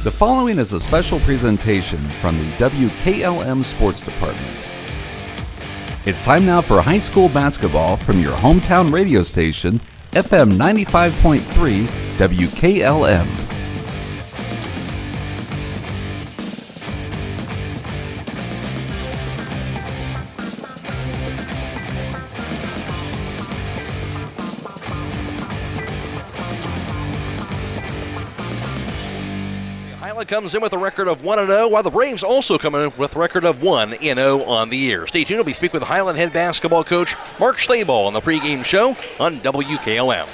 The following is a special presentation from the WKLM Sports Department. It's time now for high school basketball from your hometown radio station, FM 95.3 WKLM. Hiland comes in with a record of 1-0, while the Braves also come in with a record of 1-0 on the year. Stay tuned. We'll speak with Hiland head basketball coach Mark Schlabel on the pregame show on WKLM.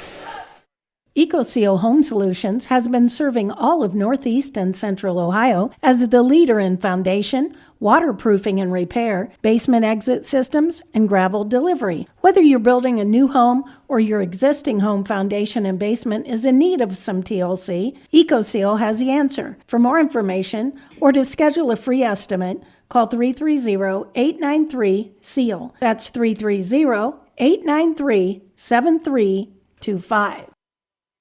EcoSeal Home Solutions has been serving all of Northeast and Central Ohio as the leader in foundation, waterproofing and repair, basement exit systems, and gravel delivery. Whether you're building a new home or your existing home foundation and basement is in need of some TLC, EcoSeal has the answer. For more information or to schedule a free estimate, call 330-893-SEAL. That's 330-893-7325.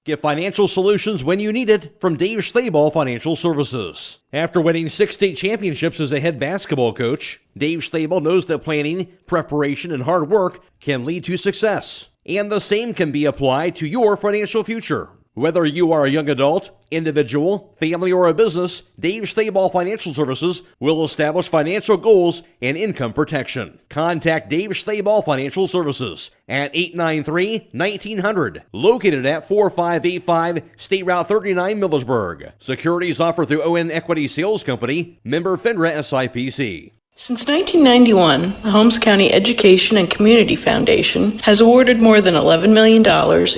Get financial solutions when you need it from Dave Schlabel Financial Services. After winning 6 state championships as a head basketball coach, Dave Schlabel knows that planning, preparation, and hard work can lead to success. And the same can be applied to your financial future. Whether you are a young adult, individual, family, or a business, Dave Schlabel Financial Services will establish financial goals and income protection. Contact Dave Schlabel Financial Services at 893-1900, located at 4585 State Route 39, Millersburg. Securities offered through ON Equity Sales Company, member FINRA SIPC. Since 1991, the Holmes County Education and Community Foundation has awarded more than $11 million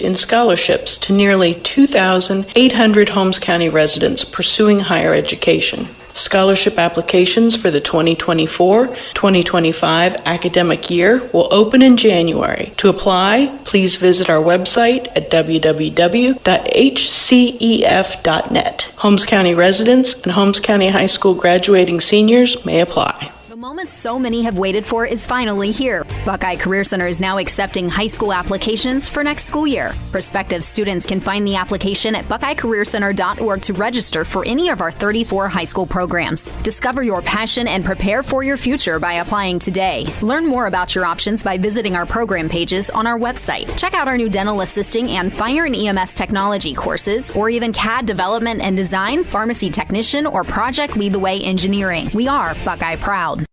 in scholarships to nearly 2,800 Holmes County residents pursuing higher education. Scholarship applications for the 2024-2025 academic year will open in January. To apply, please visit our website at www.hcef.net. Holmes County residents and Holmes County High School graduating seniors may apply. The moment so many have waited for is finally here. Buckeye Career Center is now accepting high school applications for next school year. Prospective students can find the application at buckeyecareercenter.org to register for any of our 34 high school programs. Discover your passion and prepare for your future by applying today. Learn more about your options by visiting our program pages on our website. Check out our new dental assisting and fire and EMS technology courses, or even CAD development and design, pharmacy technician, or project lead the way engineering. We are Buckeye Proud.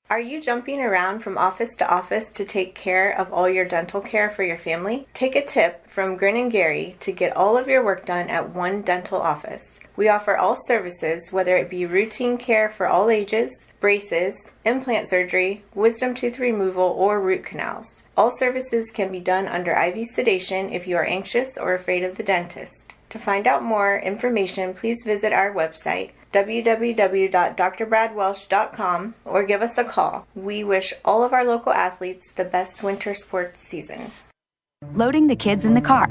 Are you jumping around from office to office to take care of all your dental care for your family? Take a tip from Grin and Gary to get all of your work done at one dental office. We offer all services, whether it be routine care for all ages, braces, implant surgery, wisdom tooth removal, or root canals. All services can be done under IV sedation if you are anxious or afraid of the dentist. To find out more information, please visit our website, www.drbradwelsh.com, or give us a call. We wish all of our local athletes the best winter sports season. Loading the kids in the car,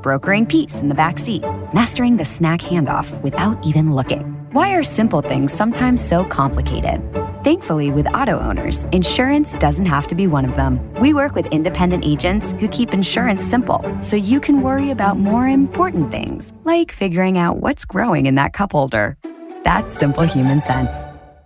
brokering peace in the back seat, mastering the snack handoff without even looking. Why are simple things sometimes so complicated? Thankfully, with auto owners, insurance doesn't have to be one of them. We work with independent agents who keep insurance simple, so you can worry about more important things, like figuring out what's growing in that cup holder. That's simple human sense.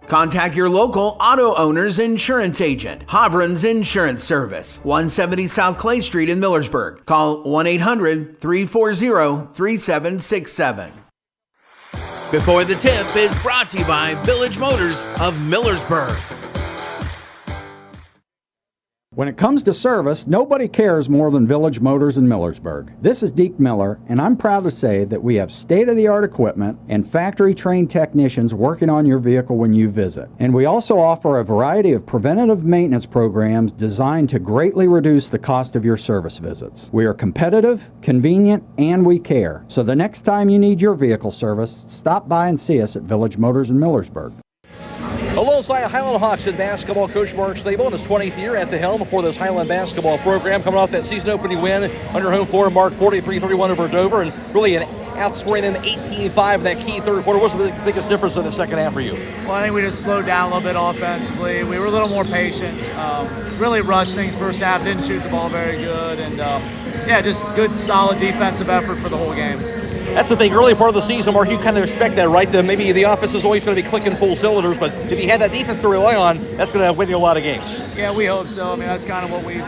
Contact your local auto owner's insurance agent. Hobron's Insurance Service, 170 South Clay Street in Millersburg. Call 1-800-340-3767. Before the Tip is brought to you by Village Motors of Millersburg. When it comes to service, nobody cares more than Village Motors in Millersburg. This is Deke Miller, and I'm proud to say that we have state-of-the-art equipment and factory-trained technicians working on your vehicle when you visit. And we also offer a variety of preventative maintenance programs designed to greatly reduce the cost of your service visits. We are competitive, convenient, and we care. So the next time you need your vehicle service, stop by and see us at Village Motors in Millersburg. Alongside Hiland Hawks head basketball coach Mark Schlabel in his 20th year at the helm for this Hiland basketball program, coming off that season opening win under home floor, marked 43-31 over Dover, and really an outscoring in 18-5 in that key third quarter. What's the biggest difference in the second half for you? Well, I think we just slowed down a little bit offensively. We were a little more patient. Really rushed things first half, didn't shoot the ball very good, and just good, solid defensive effort for the whole game. That's the thing. Early part of the season, Mark, you kind of expect that, right? Maybe the offense is always going to be clicking full cylinders, but if you had that defense to rely on, that's going to win you a lot of games. Yeah, we hope so. I mean, that's kind of what we've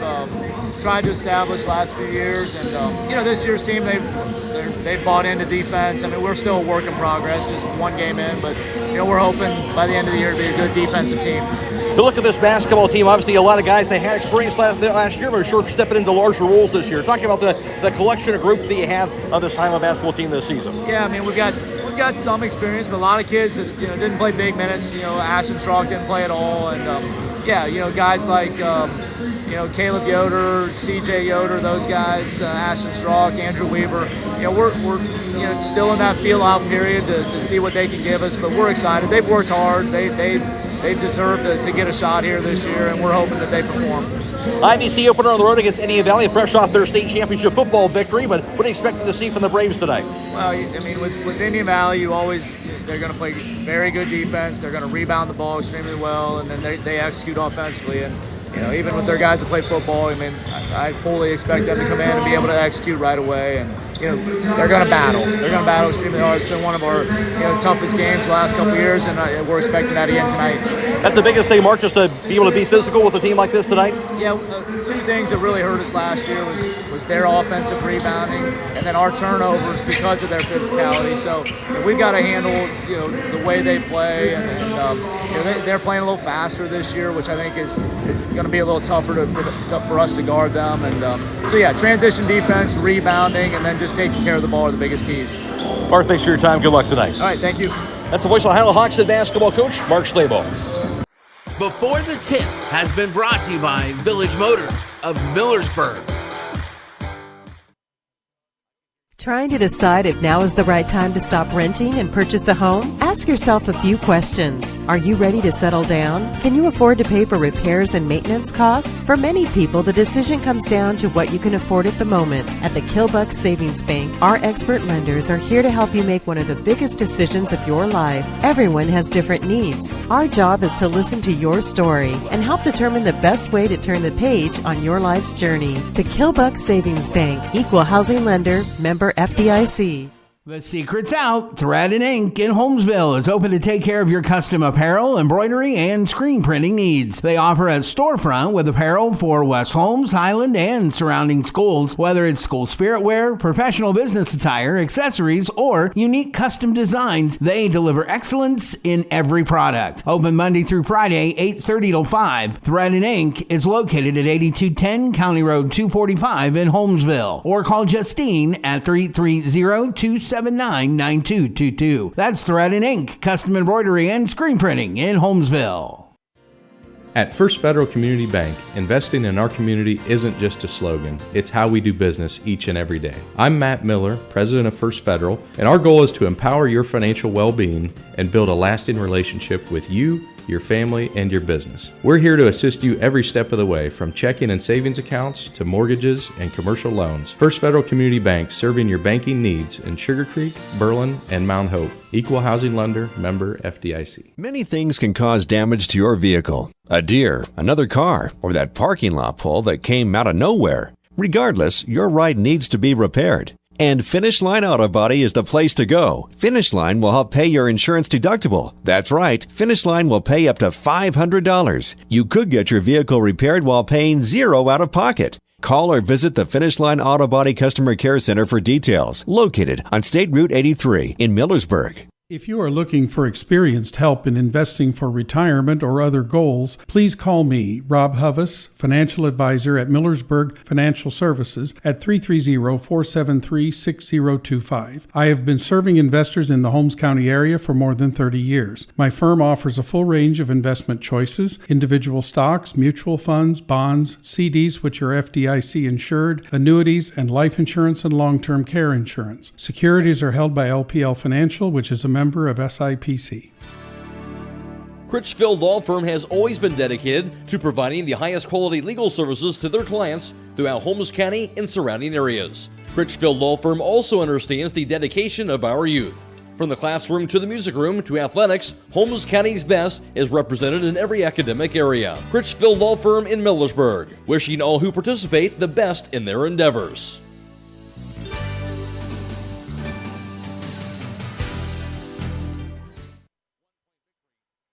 tried to establish last few years. And, this year's team, they've bought into defense. I mean, we're still a work in progress, just one game in, but, we're hoping by the end of the year to be a good defensive team. To look at this basketball team, obviously a lot of guys, they had experience last year, but are sure stepping into larger roles this year. Talking about the collection of group that you have of this Hiland basketball team this season. Yeah, I mean, we've got some experience, but a lot of kids that, didn't play big minutes. Ashton Schrock didn't play at all. And, guys like, Caleb Yoder, CJ Yoder, those guys, Ashton Schrock, Andrew Weaver, we're still in that feel-out period to see what they can give us, but we're excited. They've worked hard. They deserve to get a shot here this year, and we're hoping that they perform. IVC opener on the road against Indian Valley, fresh off their state championship football victory, but what are you expecting to see from the Braves tonight? Well, I mean, with Indian Valley, they're going to play very good defense. They're going to rebound the ball extremely well, and then they execute offensively. And even with their guys that play football, I mean, I fully expect them to come in and be able to execute right away. And they're going to battle. They're going to battle extremely hard. It's been one of our toughest games the last couple of years, and we're expecting that again tonight. That's the biggest thing, Mark, just to be able to be physical with a team like this tonight? Yeah, two things that really hurt us last year was their offensive rebounding and then our turnovers because of their physicality. So we've got to handle the way they play, and they're playing a little faster this year, which I think is going to be a little tougher for us to guard them. And transition defense, rebounding, and then just taking care of the ball are the biggest keys. Mark, thanks for your time. Good luck tonight. All right, thank you. That's the voice of Hiland Hawks head basketball coach, Mark Schlabel. Before the Tip has been brought to you by Village Motors of Millersburg. Trying to decide if now is the right time to stop renting and purchase a home? Ask yourself a few questions. Are you ready to settle down? Can you afford to pay for repairs and maintenance costs? For many people, the decision comes down to what you can afford at the moment. At the Kilbuck Savings Bank, our expert lenders are here to help you make one of the biggest decisions of your life. Everyone has different needs. Our job is to listen to your story and help determine the best way to turn the page on your life's journey. The Kilbuck Savings Bank, equal housing lender, member FDIC. The secret's out. Thread and Ink in Holmesville is open to take care of your custom apparel, embroidery, and screen printing needs. They offer a storefront with apparel for West Holmes, Hiland, and surrounding schools. Whether it's school spirit wear, professional business attire, accessories, or unique custom designs, they deliver excellence in every product. Open Monday through Friday, 8:30 till 5. Thread and Ink is located at 8210 County Road 245 in Holmesville. Or call Justine at 330-279-9222. That's Thread and Ink, custom embroidery and screen printing in Holmesville. At First Federal Community Bank, investing in our community isn't just a slogan, it's how we do business each and every day. I'm Matt Miller, president of First Federal, and our goal is to empower your financial well-being and build a lasting relationship with you, your family, and your business. We're here to assist you every step of the way, from checking and savings accounts to mortgages and commercial loans. First Federal Community Bank, serving your banking needs in Sugar Creek, Berlin, and Mount Hope. Equal housing lender, member FDIC. Many things can cause damage to your vehicle. A deer, another car, or that parking lot pole that came out of nowhere. Regardless, your ride needs to be repaired. And Finish Line Auto Body is the place to go. Finish Line will help pay your insurance deductible. That's right, Finish Line will pay up to $500. You could get your vehicle repaired while paying $0 out of pocket. Call or visit the Finish Line Auto Body Customer Care Center for details, located on State Route 83 in Millersburg. If you are looking for experienced help in investing for retirement or other goals, please call me, Rob Huvis, financial advisor at Millersburg Financial Services at 330-473-6025. I have been serving investors in the Holmes County area for more than 30 years. My firm offers a full range of investment choices: individual stocks, mutual funds, bonds, CDs which are FDIC insured, annuities, and life insurance and long-term care insurance. Securities are held by LPL Financial, which is a member of SIPC. Critchfield Law Firm has always been dedicated to providing the highest quality legal services to their clients throughout Holmes County and surrounding areas. Critchfield Law Firm also understands the dedication of our youth. From the classroom to the music room to athletics, Holmes County's best is represented in every academic area. Critchfield Law Firm in Millersburg, wishing all who participate the best in their endeavors.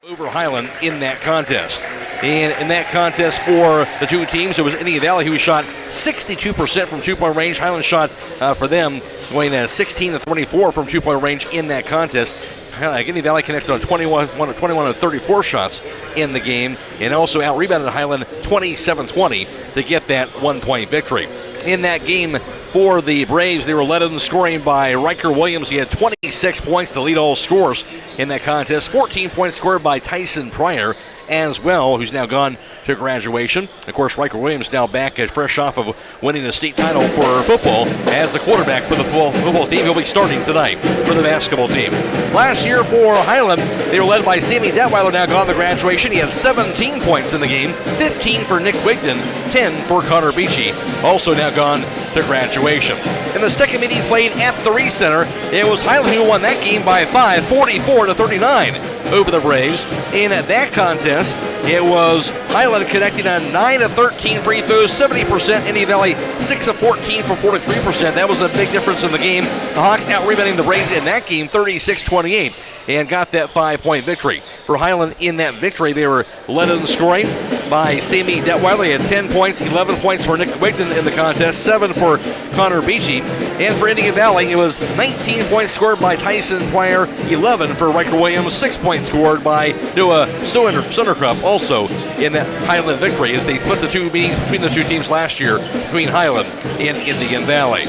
over Hiland in that contest. And in that contest for the two teams, it was Indian Valley who shot 62% from two-point range. Hiland shot for them going 16-24 from two-point range in that contest. Indian Valley connected on 21 of 34 shots in the game, and also out-rebounded Hiland 27-20 to get that one-point victory. In that game for the Braves, they were led in scoring by Riker Williams. He had 26 points to lead all scores in that contest. 14 points scored by Tyson Pryor as well, who's now gone to graduation. Of course, Riker Williams now back fresh off of winning the state title for football as the quarterback for the football team. He'll be starting tonight for the basketball team. Last year for Hiland, they were led by Sammy Detweiler, now gone to graduation. He had 17 points in the game, 15 for Nick Wigden, 10 for Connor Beachy, also now gone to graduation. In the second meeting played at the Reese Center, it was Hiland who won that game by 5, 44-39. Over the Braves. In that contest, it was Hiland connecting on 9 of 13 free throws, 70%. Indian Valley 6 of 14 for 43%. That was a big difference in the game. The Hawks out-rebounding the Braves in that game 36-28 and got that 5-point victory. For Hiland in that victory, they were led in scoring by Sammy Detweiler. He had 10 points, 11 points for Nick Wigden in the contest, 7 for Connor Beachy. And for Indian Valley, it was 19 points scored by Tyson Pryor, 11 for Riker Williams, 6 points scored by Noah Sunderkrupp, also in that Hiland victory, as they split the two meetings between the two teams last year between Hiland and Indian Valley.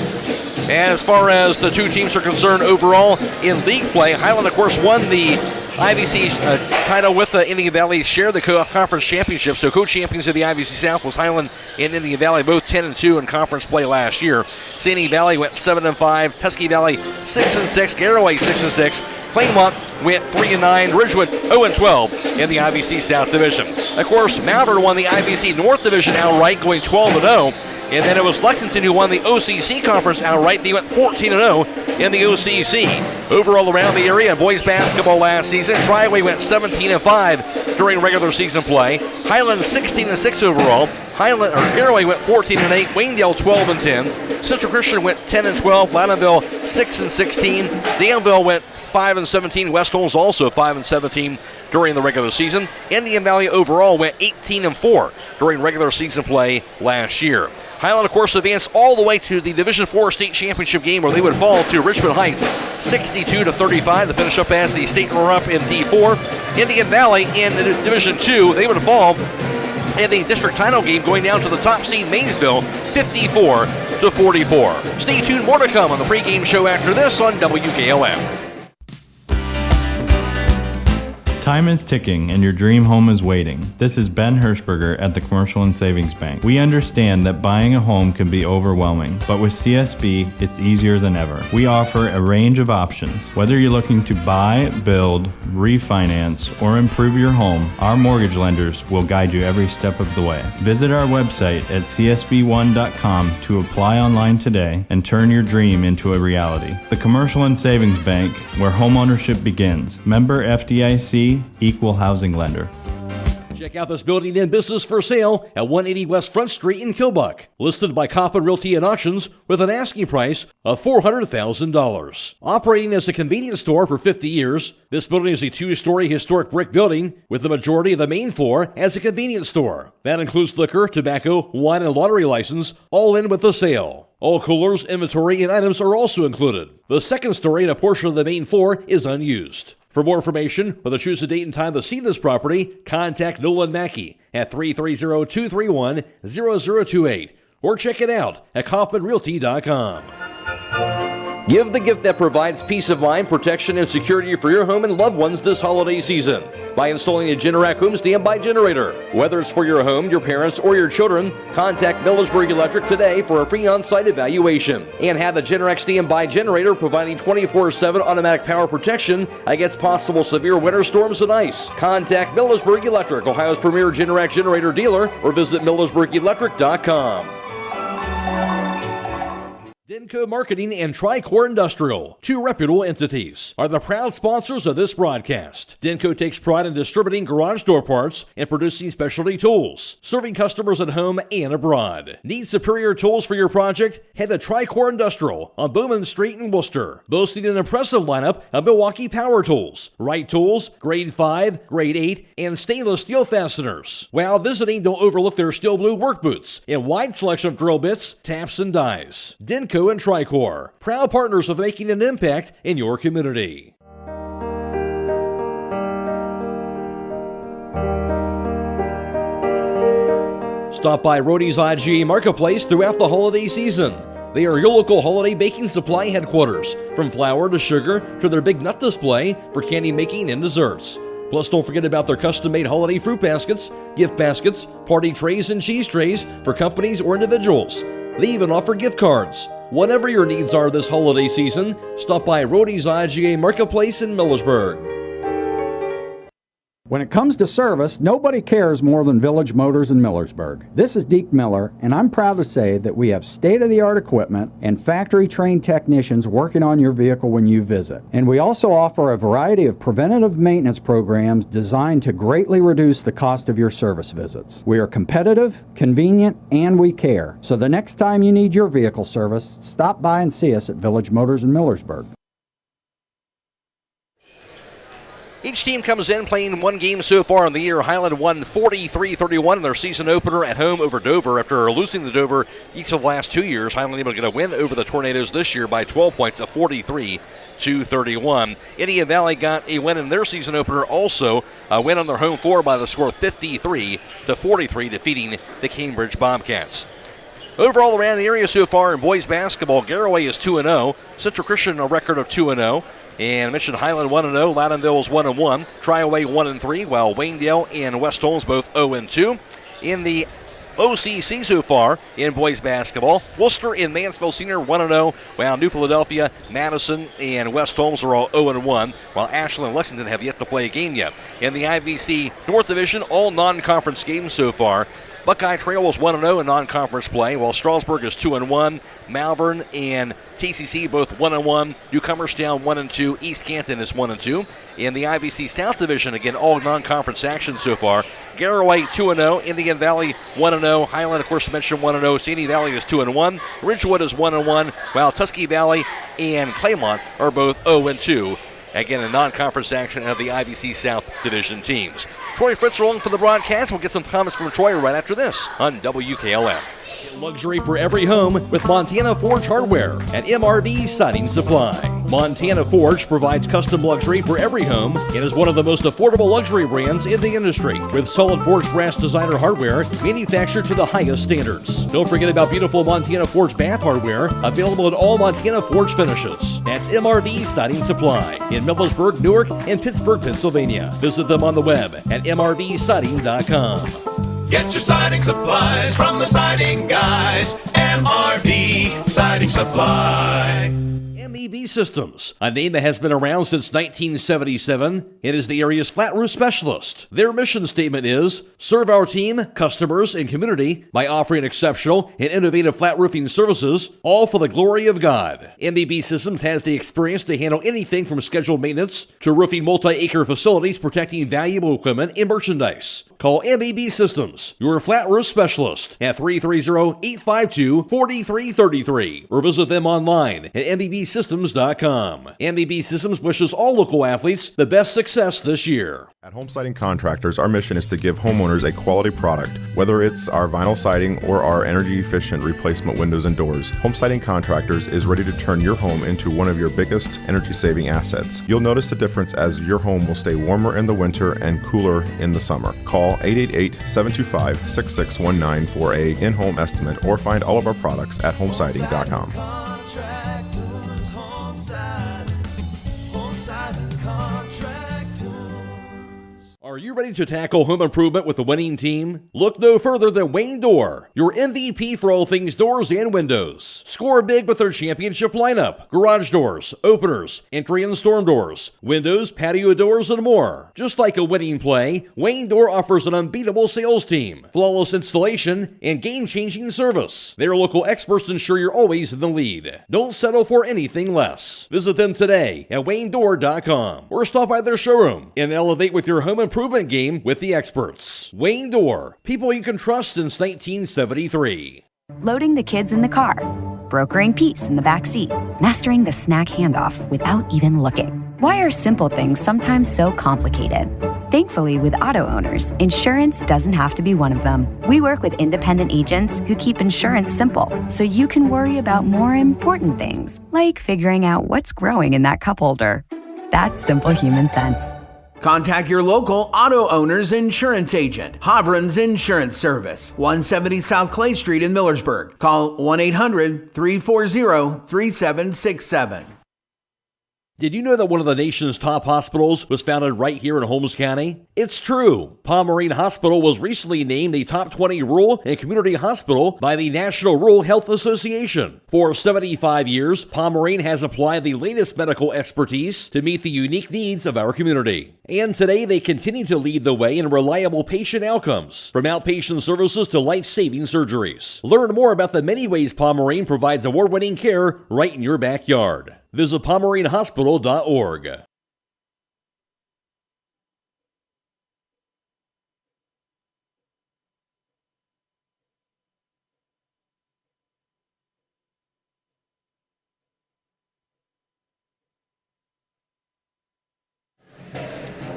As far as the two teams are concerned overall in league play, Hiland, of course, won the IVC title with the Indian Valley, share the conference championship. So co-champions of the IVC South was Hiland and Indian Valley, both 10-2 in conference play last year. Sandy Valley went 7-5, Tusky Valley 6-6, Garaway 6-6, Claymont went 3-9, Ridgewood 0-12 in the IVC South Division. Of course, Malvern won the IVC North Division outright, going 12-0. And then it was Lexington who won the OCC Conference outright. They went 14-0 in the OCC. Overall around the area in boys basketball last season, Triway went 17-5 during regular season play. Hiland 16-6 overall. Garaway went 14-8. Waynedale 12-10. Central Christian went 10-12. Loudonville 6-16. Danville went 5-17. West Holmes also 5-17 during the regular season. Indian Valley overall went 18-4 during regular season play last year. Hiland, of course, advanced all the way to the Division IV state championship game, where they would fall to Richmond Heights 62-35 to finish up as the state runner-up in D4. Indian Valley in Division II, they would fall in the district title game, going down to the top seed Maysville 54-44. Stay tuned, more to come on the pregame show after this on WKLM. Time is ticking and your dream home is waiting. This is Ben Hirschberger at the Commercial and Savings Bank. We understand that buying a home can be overwhelming, but with CSB, it's easier than ever. We offer a range of options. Whether you're looking to buy, build, refinance, or improve your home, our mortgage lenders will guide you every step of the way. Visit our website at csb1.com to apply online today and turn your dream into a reality. The Commercial and Savings Bank, where homeownership begins. Member FDIC, Equal Housing Lender. Check out this building and business for sale at 180 West Front Street in Kilbuck. Listed by Coppin Realty and Auctions with an asking price of $400,000. Operating as a convenience store for 50 years, this building is a 2-story historic brick building with the majority of the main floor as a convenience store. That includes liquor, tobacco, wine, and lottery license, all in with the sale. All coolers, inventory, and items are also included. The second story and a portion of the main floor is unused. For more information, or to choose a date and time to see this property, contact Nolan Mackey at 330-231-0028 or check it out at KaufmanRealty.com. Give the gift that provides peace of mind, protection, and security for your home and loved ones this holiday season by installing a Generac home standby generator. Whether it's for your home, your parents, or your children, contact Millersburg Electric today for a free on-site evaluation. And have the Generac standby generator providing 24/7 automatic power protection against possible severe winter storms and ice. Contact Millersburg Electric, Ohio's premier Generac generator dealer, or visit millersburgelectric.com. Denko Marketing and Tricor Industrial, two reputable entities, are the proud sponsors of this broadcast. Denko takes pride in distributing garage door parts and producing specialty tools, serving customers at home and abroad. Need superior tools for your project? Head to Tricor Industrial on Bowman Street in Worcester, boasting an impressive lineup of Milwaukee power tools, Wright tools, grade 5, grade 8, and stainless steel fasteners. While visiting, don't overlook their steel blue work boots and wide selection of drill bits, taps, and dies. Denko and Tricor, proud partners of making an impact in your community. Stop by Rody's IGA Marketplace throughout the holiday season. They are your local holiday baking supply headquarters, from flour to sugar to their big nut display for candy making and desserts. Plus, don't forget about their custom-made holiday fruit baskets, gift baskets, party trays, and cheese trays for companies or individuals. They even offer gift cards. Whatever your needs are this holiday season, stop by Rody's IGA Marketplace in Millersburg. When it comes to service, nobody cares more than Village Motors in Millersburg. This is Deke Miller, and I'm proud to say that we have state-of-the-art equipment and factory-trained technicians working on your vehicle when you visit. And we also offer a variety of preventative maintenance programs designed to greatly reduce the cost of your service visits. We are competitive, convenient, and we care. So the next time you need your vehicle service, stop by and see us at Village Motors in Millersburg. Each team comes in playing one game so far in the year. Hiland won 43-31 in their season opener at home over Dover. After losing to Dover each of the last 2 years, Hiland able to get a win over the Tornadoes this year by 12 points of 43-31. Indian Valley got a win in their season opener also, a win on their home floor by the score 53-43, defeating the Cambridge Bobcats. Overall around the area so far in boys basketball, Garraway is 2-0, Central Christian a record of 2-0. And I mentioned Hiland 1-0, Loudonville is 1-1, Triaway 1-3, while Waynedale and West Holmes both 0-2. In the OCC so far in boys basketball, Worcester and Mansfield Senior 1-0, while New Philadelphia, Madison, and West Holmes are all 0-1, while Ashland and Lexington have yet to play a game yet. In the IVC North Division, all non-conference games so far. Buckeye Trail was 1-0 in non-conference play, while Strasburg is 2-1. Malvern and TCC both 1-1. Newcomerstown 1-2. East Canton is 1-2. In the IVC South Division, again, all non-conference action so far. Garraway 2-0. Indian Valley 1-0. Hiland, of course, mentioned 1-0. Sandy Valley is 2-1. Ridgewood is 1-1, while Tuskegee Valley and Claymont are both 0-2. Again, in non-conference action of the IVC South Division teams. Troy Fritz along for the broadcast. We'll get some comments from Troy right after this on WKLM. Luxury for every home with Montana Forge Hardware at MRV Siding Supply. Montana Forge provides custom luxury for every home and is one of the most affordable luxury brands in the industry, with solid forged brass designer hardware manufactured to the highest standards. Don't forget about beautiful Montana Forge bath hardware available in all Montana Forge finishes. That's MRV Siding Supply in Millersburg, Newark, and Pittsburgh, Pennsylvania. Visit them on the web at mrvsiding.com. Get your siding supplies from the siding guys. MRV Siding Supply. MEB Systems, a name that has been around since 1977. It is the area's flat roof specialist. Their mission statement is, serve our team, customers, and community by offering exceptional and innovative flat roofing services, all for the glory of God. MEB Systems has the experience to handle anything from scheduled maintenance to roofing multi-acre facilities protecting valuable equipment and merchandise. Call MEB Systems, your flat roof specialist, at 330-852-4333 or visit them online at MEBsystems.com. MEB Systems wishes all local athletes the best success this year. At Home Siding Contractors, our mission is to give homeowners a quality product, whether it's our vinyl siding or our energy-efficient replacement windows and doors. Home Siding Contractors is ready to turn your home into one of your biggest energy-saving assets. You'll notice the difference as your home will stay warmer in the winter and cooler in the summer. Call 888-725-6619 for a in-home estimate or find all of our products at homesiding.com. Our Are you ready to tackle home improvement with a winning team? Look no further than Wayne Door, your MVP for all things doors and windows. Score big with their championship lineup: garage doors, openers, entry and storm doors, windows, patio doors, and more. Just like a winning play, Wayne Door offers an unbeatable sales team, flawless installation, and game-changing service. Their local experts ensure you're always in the lead. Don't settle for anything less. Visit them today at waynedoor.com or stop by their showroom and elevate with your home improvement game with the experts. Wayne Door, people you can trust since 1973. Loading the kids in the car, brokering peace in the back seat, mastering the snack handoff without even looking. Why are simple things sometimes so complicated? Thankfully, with auto owners, insurance doesn't have to be one of them. We work with independent agents who keep insurance simple, so you can worry about more important things, like figuring out what's growing in that cup holder. That's simple human sense. Contact your local auto owner's insurance agent. Hobron's Insurance Service, 170 South Clay Street in Millersburg. Call 1-800-340-3767. Did you know that one of the nation's top hospitals was founded right here in Holmes County? It's true. Pomerene Hospital was recently named a top 20 rural and community hospital by the National Rural Health Association. For 75 years, Pomerene has applied the latest medical expertise to meet the unique needs of our community. And today they continue to lead the way in reliable patient outcomes, from outpatient services to life-saving surgeries. Learn more about the many ways Pomerene provides award-winning care right in your backyard. Visit PomereneHospital.org.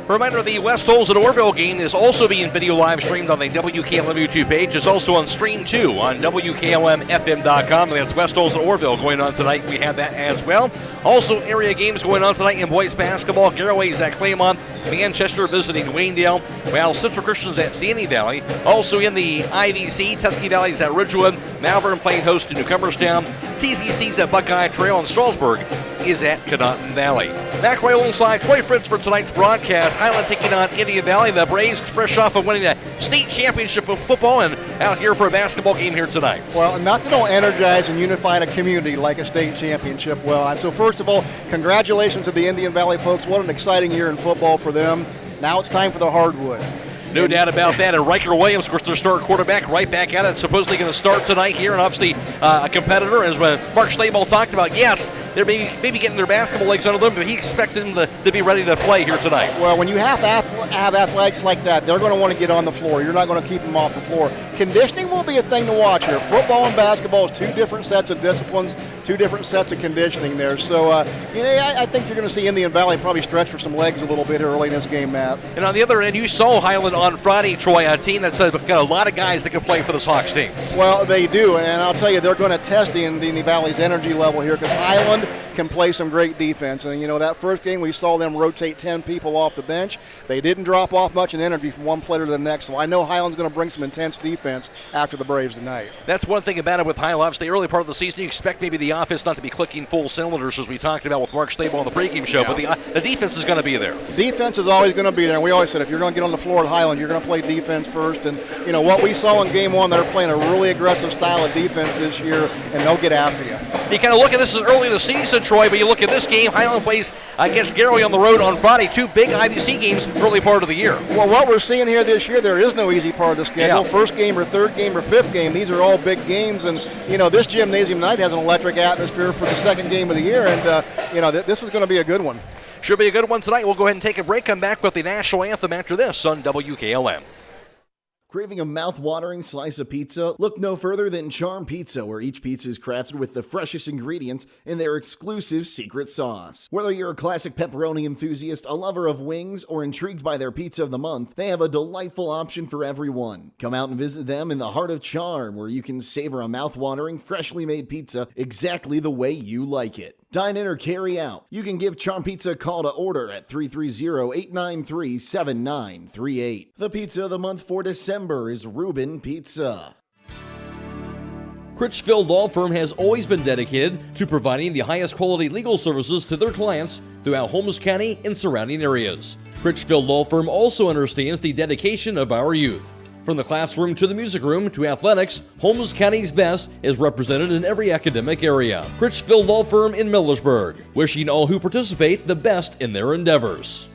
Reminder, the West Holmes and Orville game is also being video live streamed on the WKLM YouTube page. It's also on stream too on WKLM-FM.com. That's West Holmes and Orville going on tonight. We have that as well. Also, area games going on tonight in boys basketball. Garraway's at Claymont, Manchester visiting Waynedale, while Central Christian's at Sandy Valley. Also in the IVC, Tusky Valley's at Ridgewood, Malvern playing host to New Cumberstown, TCC's at Buckeye Trail, and Strasburg is at Gnadenhutten Valley. Back right alongside Troy Fritz for tonight's broadcast. Hiland taking on Indian Valley. The Braves fresh off of winning the state championship of football and out here for a basketball game here tonight. Well, nothing will energize and unify a community like a state championship will. And so first of all, congratulations to the Indian Valley folks. What an exciting year in football for them. Now it's time for the hardwood. No doubt about that. And Riker Williams, of course, their starting quarterback, right back at it. Supposedly going to start tonight here, and obviously a competitor, as Mark Schlabel talked about. Yes, they're maybe getting their basketball legs under them, but he expected them to be ready to play here tonight. Well, when you have athletics like that, they're going to want to get on the floor. You're not going to keep them off the floor. Conditioning will be a thing to watch here. Football and basketball is two different sets of disciplines, two different sets of conditioning there. So, I think you're going to see Indian Valley probably stretch for some legs a little bit early in this game, Matt. And on the other end, you saw Hiland on Friday, Troy, a team that's got a lot of guys that can play for this Hawks team. Well, they do, and I'll tell you, they're going to test Indian Valley's energy level here because Hiland can play some great defense. And, that first game we saw them rotate 10 people off the bench. They didn't drop off much in energy from one player to the next, so I know Hiland's going to bring some intense defense after the Braves tonight. That's one thing about it with Hiland. Obviously, early part of the season, you expect maybe the offense not to be clicking full cylinders, as we talked about with Mark Schlabel on the pregame show, but the defense is going to be there. Defense is always going to be there, and we always said if you're going to get on the floor at Hiland, you're going to play defense first. And, what we saw in game one, they're playing a really aggressive style of defense this year, and they'll get after you. You kind of look at this as early in the season, Troy, but you look at this game, Hiland plays against Garraway on the road on Friday, two big IVC games early part of the year. Well, what we're seeing here this year, there is no easy part of the schedule. Yeah. First game or third game or fifth game, these are all big games, and, this gymnasium tonight has an electric atmosphere for the second game of the year, and, this is going to be a good one. Should be a good one tonight. We'll go ahead and take a break, come back with the national anthem after this on WKLM. Craving a mouth-watering slice of pizza? Look no further than Charm Pizza, where each pizza is crafted with the freshest ingredients in their exclusive secret sauce. Whether you're a classic pepperoni enthusiast, a lover of wings, or intrigued by their pizza of the month, they have a delightful option for everyone. Come out and visit them in the heart of Charm, where you can savor a mouth-watering, freshly made pizza exactly the way you like it. Dine in or carry out. You can give Charm Pizza a call to order at 330-893-7938. The pizza of the month for December is Reuben Pizza. Critchfield Law Firm has always been dedicated to providing the highest quality legal services to their clients throughout Holmes County and surrounding areas. Critchfield Law Firm also understands the dedication of our youth. From the classroom to the music room to athletics, Holmes County's best is represented in every academic area. Critchfield Law Firm in Millersburg, wishing all who participate the best in their endeavors.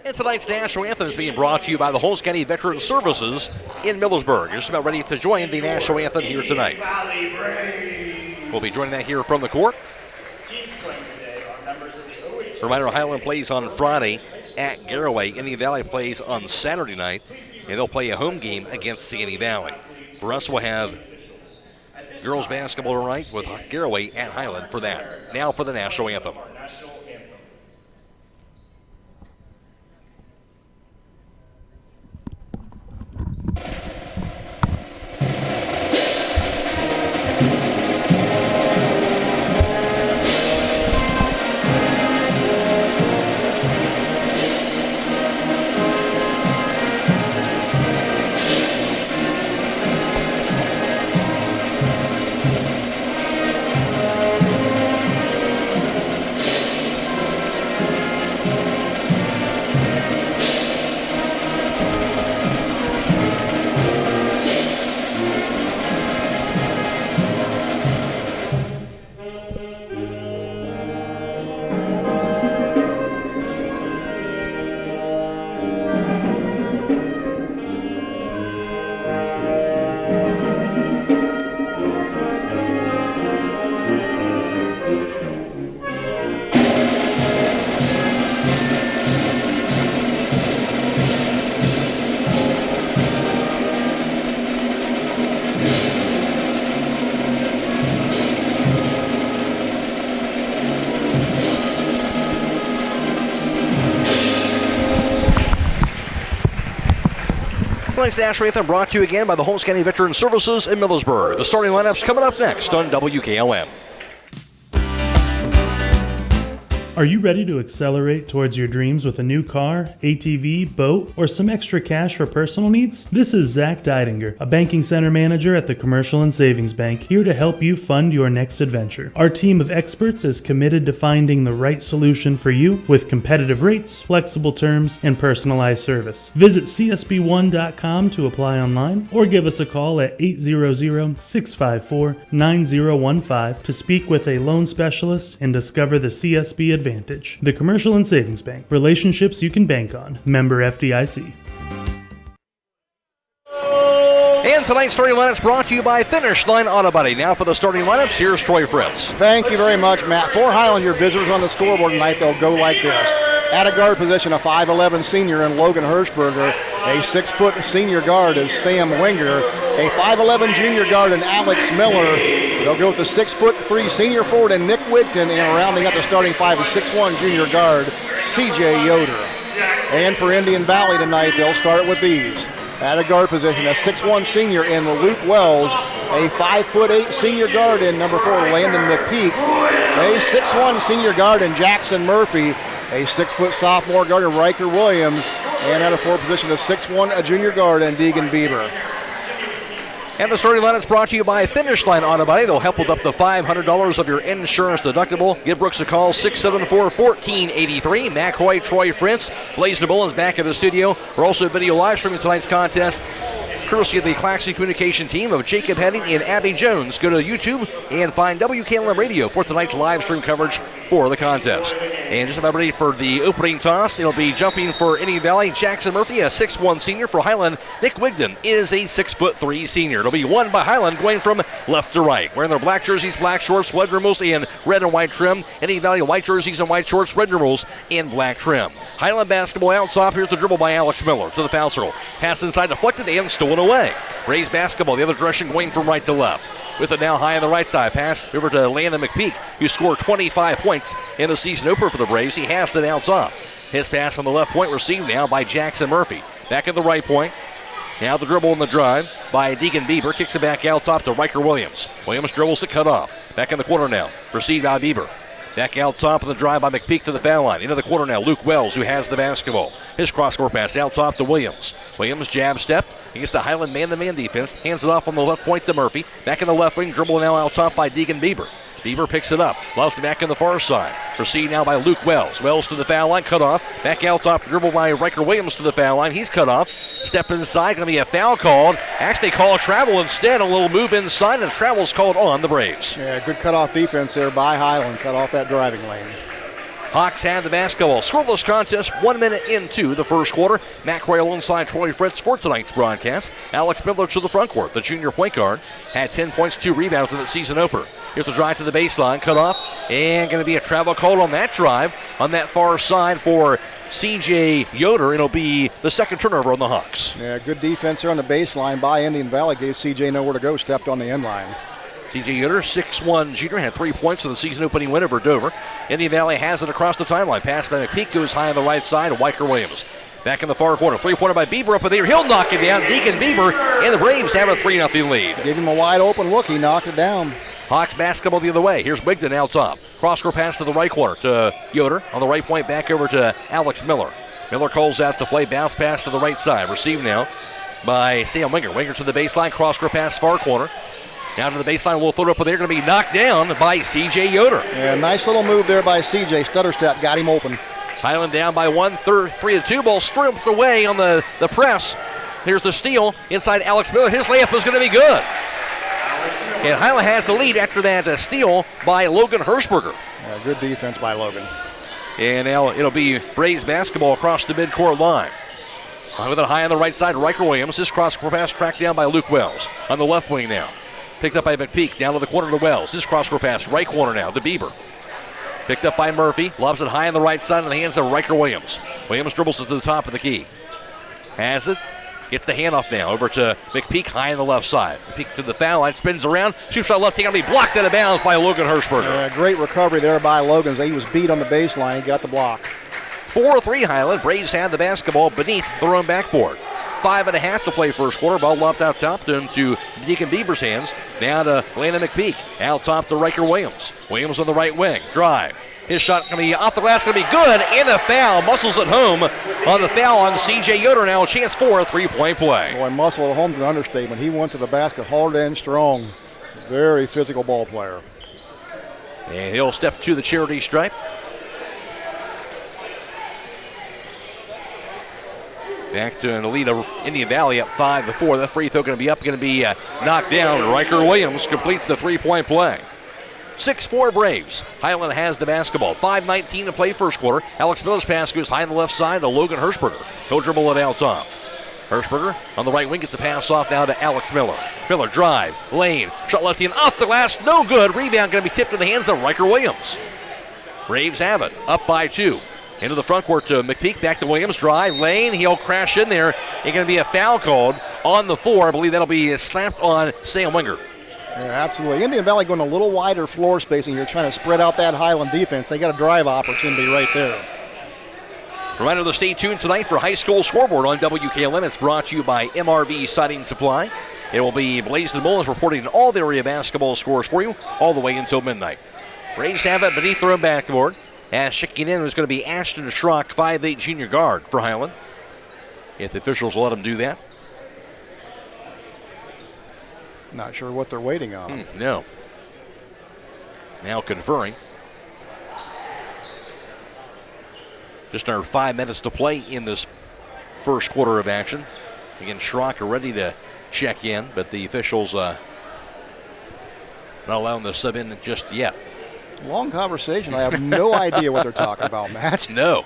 And tonight's national anthem is being brought to you by the Holmes County Veteran Services in Millersburg. You're just about ready to join the national anthem here tonight. We'll be joining that here from the court. Reminder, Hiland plays on Friday at Garraway. Indian Valley plays on Saturday night, and they'll play a home game against Sandy Valley. For us, we'll have girls basketball tonight with Garraway at Hiland for that. Now for the national anthem. Tonight's national anthem brought to you again by the Holmes County Veteran Services in Millersburg. The starting lineups coming up next on WKLM. Are you ready to accelerate towards your dreams with a new car, ATV, boat, or some extra cash for personal needs? This is Zach Deidinger, a banking center manager at the Commercial and Savings Bank, here to help you fund your next adventure. Our team of experts is committed to finding the right solution for you with competitive rates, flexible terms, and personalized service. Visit csb1.com to apply online or give us a call at 800-654-9015 to speak with a loan specialist and discover the CSB advantage. The Commercial and Savings Bank. Relationships you can bank on. Member FDIC. And tonight's starting lineups brought to you by Finish Line Auto Body. Now for the starting lineups, here's Troy Fritz. Thank you very much, Matt. For Hiland, your visitors on the scoreboard tonight, they'll go like this. At a guard position, a 5'11 senior in Logan Hirschberger. A 6-foot senior guard is Sam Winger. A 5'11 junior guard in Alex Miller. They'll go with the 6'3" senior forward in Nick Wigton, and rounding up the starting five is 6'1 junior guard CJ Yoder. And for Indian Valley tonight, they'll start with these. At a guard position, a 6'1 senior in Luke Wells, a 5'8 senior guard in number 4 Landon McPeak, a 6'1 senior guard in Jackson Murphy, a 6-foot sophomore guard in Riker Williams, and at a forward position, a 6'1 a junior guard in Deegan Bieber. And the starting line is brought to you by Finish Line Auto Body. They'll help with up to $500 of your insurance deductible. Give Brooks a call, 674-1483. Mac Hoy, Troy Fritz, Blaze Mullins back in the studio. We're also video live streaming tonight's contest, courtesy of the Claxon Communication team of Jacob Heading and Abby Jones. Go to YouTube and find WKLM Radio for tonight's live stream coverage for the contest. And just about ready for the opening toss. It'll be jumping for Indian Valley, Jackson Murphy, a 6'1 senior. For Hiland, Nick Wigton is a 6'3 senior. It'll be won by Hiland, going from left to right. Wearing their black jerseys, black shorts, red numerals, and red and white trim. Indian Valley, white jerseys and white shorts, red numerals, and black trim. Hiland basketball out top. Here's the dribble by Alex Miller to the foul circle. Pass inside, deflected, and stolen away. Braves basketball the other direction, going from right to left. With it now high on the right side. Pass over to Landon McPeak, who scored 25 points in the season opener for the Braves. He has it out top. His pass on the left point received now by Jackson Murphy. Back at the right point. Now the dribble and the drive by Deegan Bieber. Kicks it back out top to Riker Williams. Williams dribbles it, cut off. Back in the corner now. Received by Bieber. Back out top of the drive by McPeak to the foul line. Into the corner now, Luke Wells, who has the basketball. His cross-court pass out top to Williams. Williams jab step against the Hiland man-to-man defense. Hands it off on the left point to Murphy. Back in the left wing, dribble now out top by Deegan Bieber. Bieber picks it up. Loves it back on the far side. Proceed now by Luke Wells. Wells to the foul line, cut off. Back out top, dribble by Riker Williams to the foul line. He's cut off. Step inside, going to be a foul called. Actually, call a travel instead. A little move inside, and travel's called on the Braves. Yeah, good cutoff defense there by Hiland. Cut off that driving lane. Hawks have the basketball. Scoreless contest, 1 minute into the first quarter. Matt Croy alongside Troy Fritz for tonight's broadcast. Alex Miller to the front court. The junior point guard had 10 points, 2 rebounds in the season opener. Here's the drive to the baseline, cut off, and going to be a travel call on that drive on that far side for C.J. Yoder. It'll be the second turnover on the Hawks. Yeah, good defense here on the baseline by Indian Valley. Gave C.J. nowhere to go, stepped on the end line. C.J. Yoder, 6'1 junior, had 3 points in the season opening win over Dover. Indian Valley has it across the timeline. Pass by McPeak, goes high on the right side, Weicker Williams. Back in the far corner, 3-pointer by Bieber up in there. He'll knock it down. Deacon Bieber, and the Braves have a 3-0 lead. Gave him a wide open look. He knocked it down. Hawks basketball the other way. Here's Wigton out top. Cross-court pass to the right corner to Yoder. On the right point, back over to Alex Miller. Miller calls out to play. Bounce pass to the right side. Received now by Sam Winger. Winger to the baseline. Cross-court pass far corner. Down to the baseline. A little throw up there. Going to be knocked down by C.J. Yoder. Yeah, nice little move there by C.J. Stutter step. Got him open. Hiland down by 1, 3-2. Ball stripped away on the press. Here's the steal inside Alex Miller. His layup is going to be good. And Hiland has the lead after that steal by Logan Hirschberger. Yeah, good defense by Logan. And now it'll be Braves basketball across the midcourt line. With it high on the right side, Riker Williams. His cross-court pass tracked down by Luke Wells. On the left wing now. Picked up by McPeak. Down to the corner to Wells. His cross-court pass, right corner now to Bieber. Picked up by Murphy. Lobs it high on the right side in the hands of Riker Williams. Williams dribbles it to the top of the key. Has it. Gets the handoff now over to McPeak high on the left side. McPeak to the foul line, spins around, shoots out left hand, be blocked out of bounds by Logan Hirschberger. Yeah, great recovery there by Logan. He was beat on the baseline. He got the block. 4-3 Hiland. Braves had the basketball beneath their own backboard. 5.5 to play first quarter. Ball lobbed out top to Deacon Bieber's hands. Down to Landon McPeak. Out top to Riker Williams. Williams on the right wing. Drive. His shot going to be off the glass, going to be good, and a foul. Muscles at home on the foul on C.J. Yoder. Now a chance for a 3-point play. Boy, muscle at home's an understatement. He went to the basket hard and strong. Very physical ball player. And he'll step to the charity stripe. Back to the lead of Indian Valley up 5-4. That free throw going to be knocked down. Riker Williams completes the 3-point play. 6-4 Braves. Hiland has the basketball. 5:19 to play first quarter. Alex Miller's pass goes high on the left side to Logan Hirschberger. He'll dribble it out top. Hirschberger on the right wing gets the pass off now to Alex Miller. Miller drive, lane, shot left hand off the glass, no good. Rebound going to be tipped in the hands of Riker Williams. Braves have it, up by 2. Into the front court to McPeak, back to Williams, drive, lane, he'll crash in there. It's going to be a foul called on the floor. I believe that'll be slapped on Sam Winger. Yeah, absolutely. Indian Valley going a little wider floor spacing here, trying to spread out that Hiland defense. They got a drive opportunity right there. Reminder to stay tuned tonight for High School Scoreboard on WKLM. It's brought to you by MRV Siding Supply. It will be Blaisdon Mullins reporting all the area basketball scores for you all the way until midnight. Braves have it beneath their own backboard. As checking in is going to be Ashton Schrock, 5'8 junior guard for Hiland. If the officials will let him do that. Not sure what they're waiting on. No. Now conferring. Just under 5 minutes to play in this first quarter of action. Again, Schrock are ready to check in, but the officials not allowing the sub in just yet. Long conversation. I have no idea what they're talking about, Matt. No.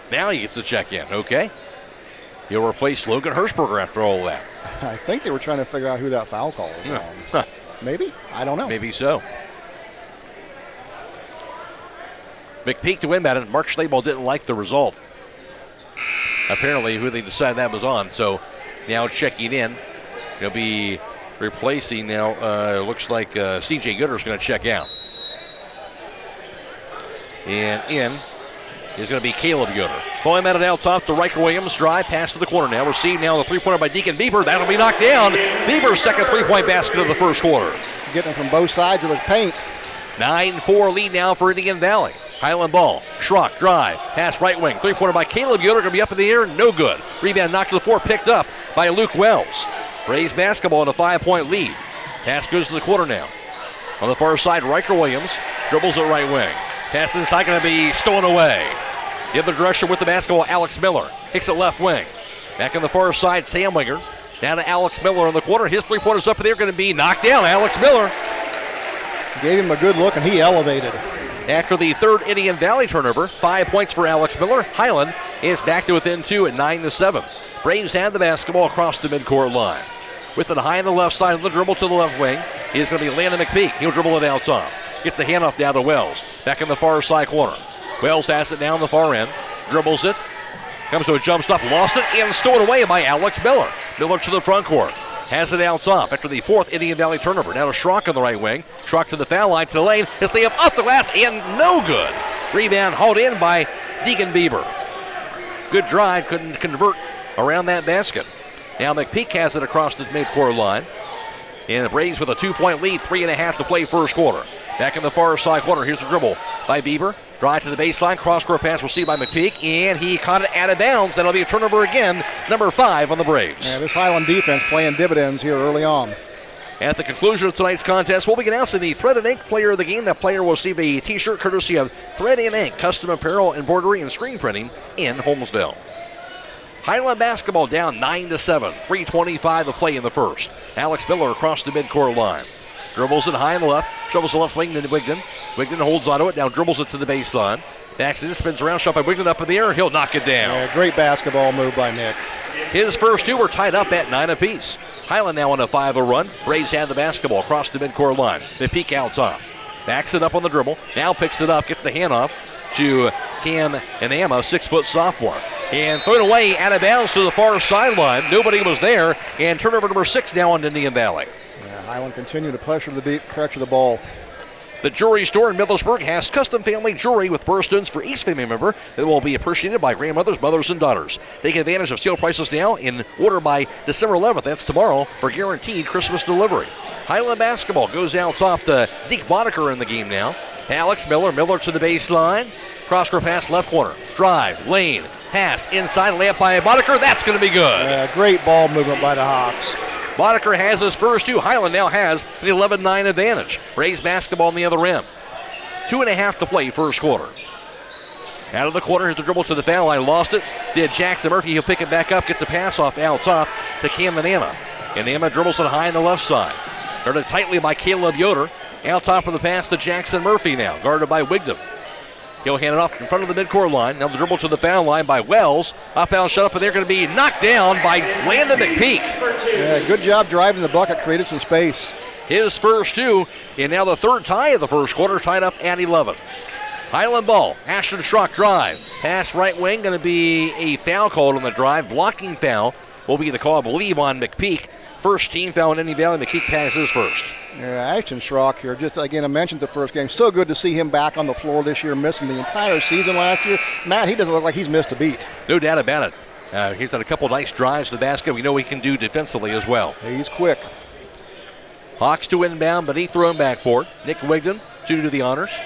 Now he gets to check in, okay. He'll replace Logan Hirschberger after all that. I think they were trying to figure out who that foul call was on. Maybe? I don't know. Maybe so. McPeak to win that. Mark Schlabel didn't like the result. Apparently who they decided that was on. So now checking in. He'll be replacing now. Looks like C.J. Gooder's going to check out. And in is going to be Caleb Yoder. Pulling that out top to Riker Williams. Drive, pass to the corner now. Received now the 3-pointer by Deacon Bieber. That'll be knocked down. Bieber's second 3-point basket of the first quarter. getting them from both sides of the paint. 9-4 lead now for Indian Valley. Hiland ball. Schrock drive. Pass right wing. Three-pointer by Caleb Yoder. Going to be up in the air. No good. Rebound knocked to the floor. Picked up by Luke Wells. Braves basketball in a 5-point lead. Pass goes to the quarter now. On the far side, Riker Williams dribbles it right wing. Pass inside going to be stolen away. The other direction with the basketball, Alex Miller. Kicks it left wing. Back on the far side, Sam Winger. Down to Alex Miller in the corner. His three-pointer's up in the air. Going to be knocked down. Alex Miller. Gave him a good look, and he elevated. After the third Indian Valley turnover, 5 points for Alex Miller. Hiland is back to within 2 at 9-7. Braves have the basketball across the midcourt line. With it high on the left side of the dribble to the left wing is going to be Landon McPeak. He'll dribble it out top. Gets the handoff down to Wells. Back in the far side corner. Wells has it down the far end. Dribbles it. Comes to a jump stop. Lost it and stolen away by Alex Miller. Miller to the front court. Has it out top after the fourth Indian Valley turnover. Now to Schrock on the right wing. Schrock to the foul line to the lane. His layup off the glass and no good. Rebound hauled in by Deacon Bieber. Good drive, couldn't convert around that basket. Now McPeak has it across the midcourt line. And the Braves with a 2-point lead, 3.5 to play first quarter. Back in the far side corner, here's the dribble by Bieber. Drive to the baseline, cross-court pass received by McPeak, and he caught it out of bounds. That'll be a turnover again, number 5 on the Braves. Yeah, this Hiland defense playing dividends here early on. At the conclusion of tonight's contest, we'll be announcing the Thread and Ink player of the game. That player will receive a t-shirt courtesy of Thread and Ink, custom apparel, embroidery, and screen printing in Holmesville. Hiland basketball down 9-7, 3:25 to play in the first. Alex Miller across the midcourt line. Dribbles it high on the left, shovels the left wing to Wigden. Wigden holds onto it, now dribbles it to the baseline. Backs it in, spins around, shot by Wigden up in the air, he'll knock it down. Yeah, great basketball move by Nick. His first two were tied up at 9 apiece. Hiland now on a 5-0 run. Braves have the basketball across the midcourt line. They peek out top. Backs it up on the dribble, now picks it up, gets the handoff to Cam Anama, 6-foot sophomore. And thrown away out of bounds to the far sideline. Nobody was there, and turnover number 6 now on Indian Valley. Hiland continue to pressure the ball. The Jewelry Store in Middlesburg has custom family jewelry with birthstones for each family member that will be appreciated by grandmothers, mothers, and daughters. Take advantage of sale prices now and order by December 11th. That's tomorrow for guaranteed Christmas delivery. Hiland basketball goes out top to Zeke Boddicker in the game now. Alex Miller to the baseline. Cross-court pass left corner. Drive, lane, pass inside, layup by Boddicker. That's going to be good. Great ball movement by the Hawks. Boddicker has his first two. Hiland now has an 11-9 advantage. Braves basketball on the other end. 2.5 to play first quarter. Out of the corner, here's the dribble to the foul line. Lost it. Did Jackson Murphy. He'll pick it back up. Gets a pass off out top to Cam Anama. Anama dribbles it high on the left side. Guarded tightly by Caleb Yoder. Out top of the pass to Jackson Murphy now. Guarded by Wigdam. He'll hand it off in front of the midcourt line. Now the dribble to the foul line by Wells. Up-bound shot up, and they're going to be knocked down by Landon McPeak. Yeah, good job driving the bucket, created some space. His first two, and now the third tie of the first quarter, tied up at 11. Hiland ball, Ashton Schrock drive. Pass right wing, going to be a foul called on the drive. Blocking foul will be the call, I believe, on McPeak. First team foul in Indian Valley. McPeak passes first. Yeah, Ashton Schrock here. Just again, I mentioned the first game. So good to see him back on the floor this year, missing the entire season last year. Matt, he doesn't look like he's missed a beat. No doubt about it. He's done a couple nice drives to the basket. We know he can do defensively as well. He's quick. Hawks to inbound, beneath their own backboard. Nick Wigdon to do the honors.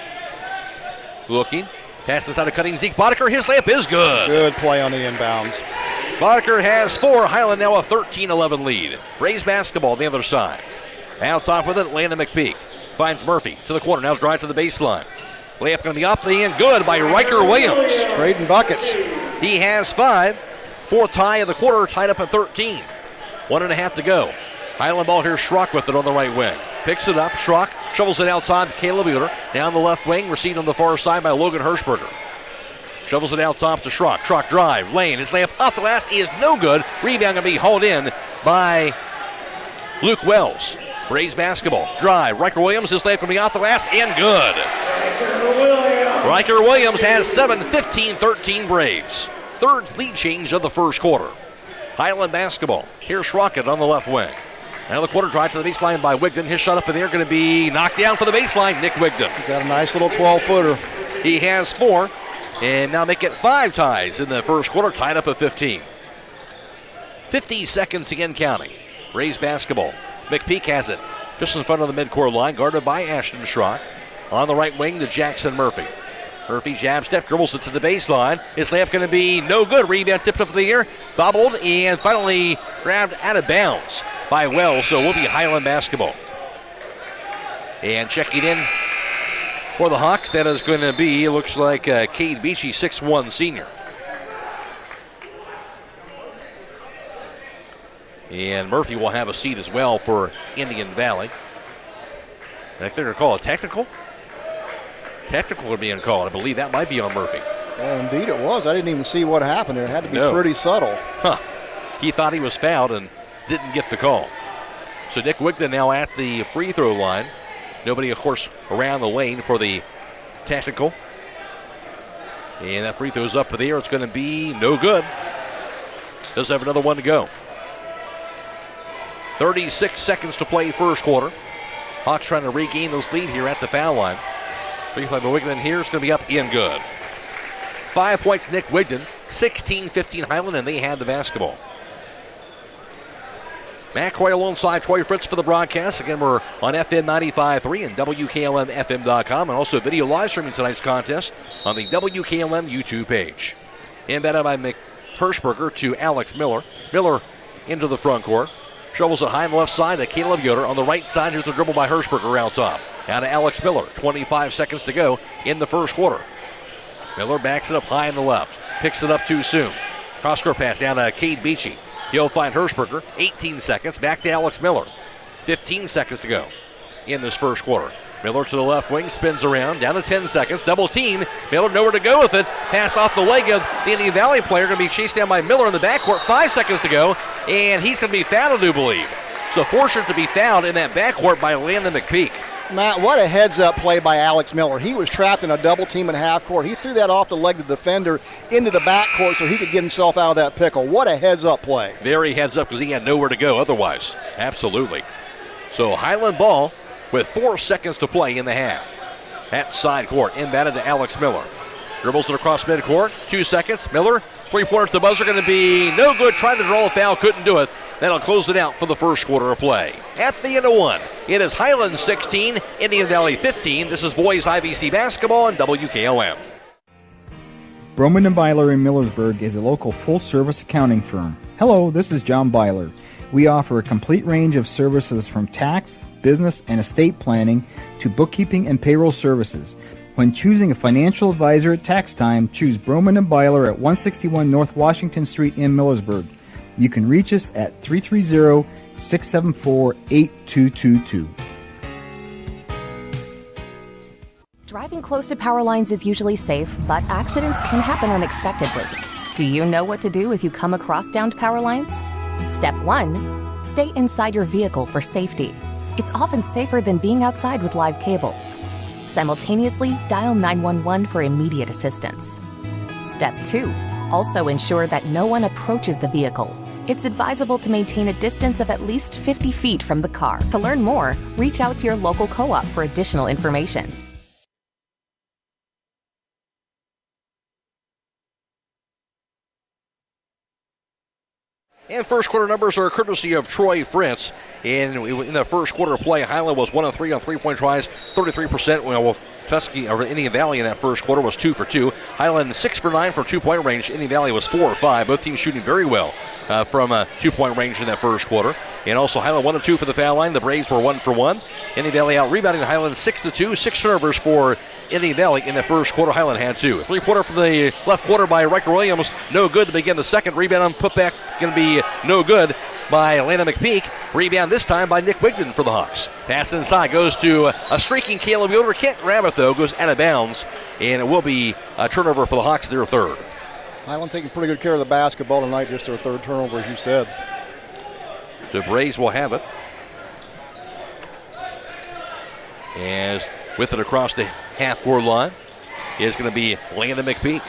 Looking. Passes out of cutting Zeke Boddicker. His layup is good. Good play on the inbounds. Boddicker has 4. Hiland now a 13-11 lead. Braves basketball on the other side. Out top with it, Landon McPeak. Finds Murphy to the corner. Now drive to the baseline. Layup going to be up the end. Good by Riker Williams. Trading buckets. He has 5. Fourth tie of the quarter, tied up at 13. 1.5 to go. Hiland ball here, Schrock with it on the right wing. Picks it up, Schrock shovels it out top, Caleb Euler. Down the left wing, received on the far side by Logan Hirschberger. Shovels it out top to Schrock. Schrock drive, lane. His layup off the glass is no good. Rebound going to be hauled in by Luke Wells. Braves basketball. Drive. Riker Williams, his layup going to be off the glass and good. Riker Williams has 7, 15-13 Braves. Third lead change of the first quarter. Hiland basketball. Here's Schrock on the left wing. Now the quarter drive to the baseline by Wigdon. His shot up in the air going to be knocked down for the baseline. Nick Wigdon. He's got a nice little 12-footer. He has 4. And now make it 5 ties in the first quarter, tied up at 15. 50 seconds again counting. Braves basketball. McPeak has it. just in front of the midcourt line, guarded by Ashton Schrock. On the right wing to Jackson Murphy. Murphy jab step, dribbles it to the baseline. His layup going to be no good. Rebound tipped up in the air, bobbled, and finally grabbed out of bounds by Wells, so will be Hiland basketball. And checking in for the Hawks, that is going to be, it looks like Cade Beachy, 6'1" senior. And Murphy will have a seat as well for Indian Valley. I think they're going to call it technical. Technical are being called. I believe that might be on Murphy. Well, indeed it was. I didn't even see what happened. It had to be pretty subtle. He thought he was fouled and didn't get the call. So Nick Wigton now at the free throw line. Nobody, of course, around the lane for the technical. And that free throw's up in the air. It's going to be no good. Does have another one to go. 36 seconds to play first quarter. Hawks trying to regain this lead here at the foul line. Free throw by Wigton here is going to be up in good. 5 points Nick Wigton, 16-15 Hiland, and they had the basketball. Matt Coy alongside Troy Fritz for the broadcast. Again, we're on FM 95.3 and WKLM-FM.com, and also video live streaming tonight's contest on the WKLM YouTube page. Inbounded by Hirschberger to Alex Miller. Miller into the front court. Shovels it high on the left side to Caleb Yoder. On the right side, here's the dribble by Hirschberger around top. Now to Alex Miller. 25 seconds to go in the first quarter. Miller backs it up high on the left. Picks it up too soon. Cross-court pass down to Cade Beachy. He'll find Hirschberger. 18 seconds. Back to Alex Miller. 15 seconds to go in this first quarter. Miller to the left wing. Spins around. Down to 10 seconds. Double team. Miller nowhere to go with it. Pass off the leg of the Indian Valley player. Going to be chased down by Miller in the backcourt. 5 seconds to go. And he's going to be fouled, I do believe. So fortunate to be fouled in that backcourt by Landon McPeak. Matt, what a heads-up play by Alex Miller. He was trapped in a double team in half court. He threw that off the leg of the defender into the backcourt so he could get himself out of that pickle. What a heads-up play. Very heads-up because he had nowhere to go otherwise. Absolutely. So Hiland ball with 4 seconds to play in the half. At side court, inbounded to Alex Miller. Dribbles it across midcourt. 2 seconds. Miller, three-pointer to the buzzer, going to be no good. Tried to draw a foul, couldn't do it. That'll close it out for the first quarter of play. At the end of one, it is Hiland 16, Indian Valley 15. This is boys IVC basketball on WKLM. Broman & Byler in Millersburg is a local full-service accounting firm. Hello, this is John Byler. We offer a complete range of services from tax, business, and estate planning to bookkeeping and payroll services. When choosing a financial advisor at tax time, choose Broman & Byler at 161 North Washington Street in Millersburg. You can reach us at 330-674-8222. Driving close to power lines is usually safe, but accidents can happen unexpectedly. Do you know what to do if you come across downed power lines? Step 1, stay inside your vehicle for safety. It's often safer than being outside with live cables. Simultaneously, dial 911 for immediate assistance. Step 2, also ensure that no one approaches the vehicle. It's advisable to maintain a distance of at least 50 feet from the car. To learn more, reach out to your local co-op for additional information. And first quarter numbers are courtesy of Troy Fritz. In the first quarter of play, Hiland was 1 of 3 on three-point tries, 33%. Well, Tusky or Indian Valley in that first quarter was 2 for 2. Hiland 6 for 9 from 2-point range. Indian Valley was 4 or 5. Both teams shooting very well from 2-point range in that first quarter. And also Hiland 1 of 2 for the foul line. The Braves were 1 for 1. Indian Valley out rebounding Hiland 6-2. 6 turnovers for Indian Valley in the first quarter. Hiland had 2. Three-pointer from the left quarter by Riker Williams. No good to begin the second. Rebound on putback going to be no good by Landon McPeak. Rebound this time by Nick Wigton for the Hawks. Pass inside goes to a streaking Caleb Yoder. Can't grab it though. Goes out of bounds. And it will be a turnover for the Hawks, their third. Hiland taking pretty good care of the basketball tonight. Just their third turnover, as you said. So Braves will have it. As with it across the half-court line is going to be Landon McPeak.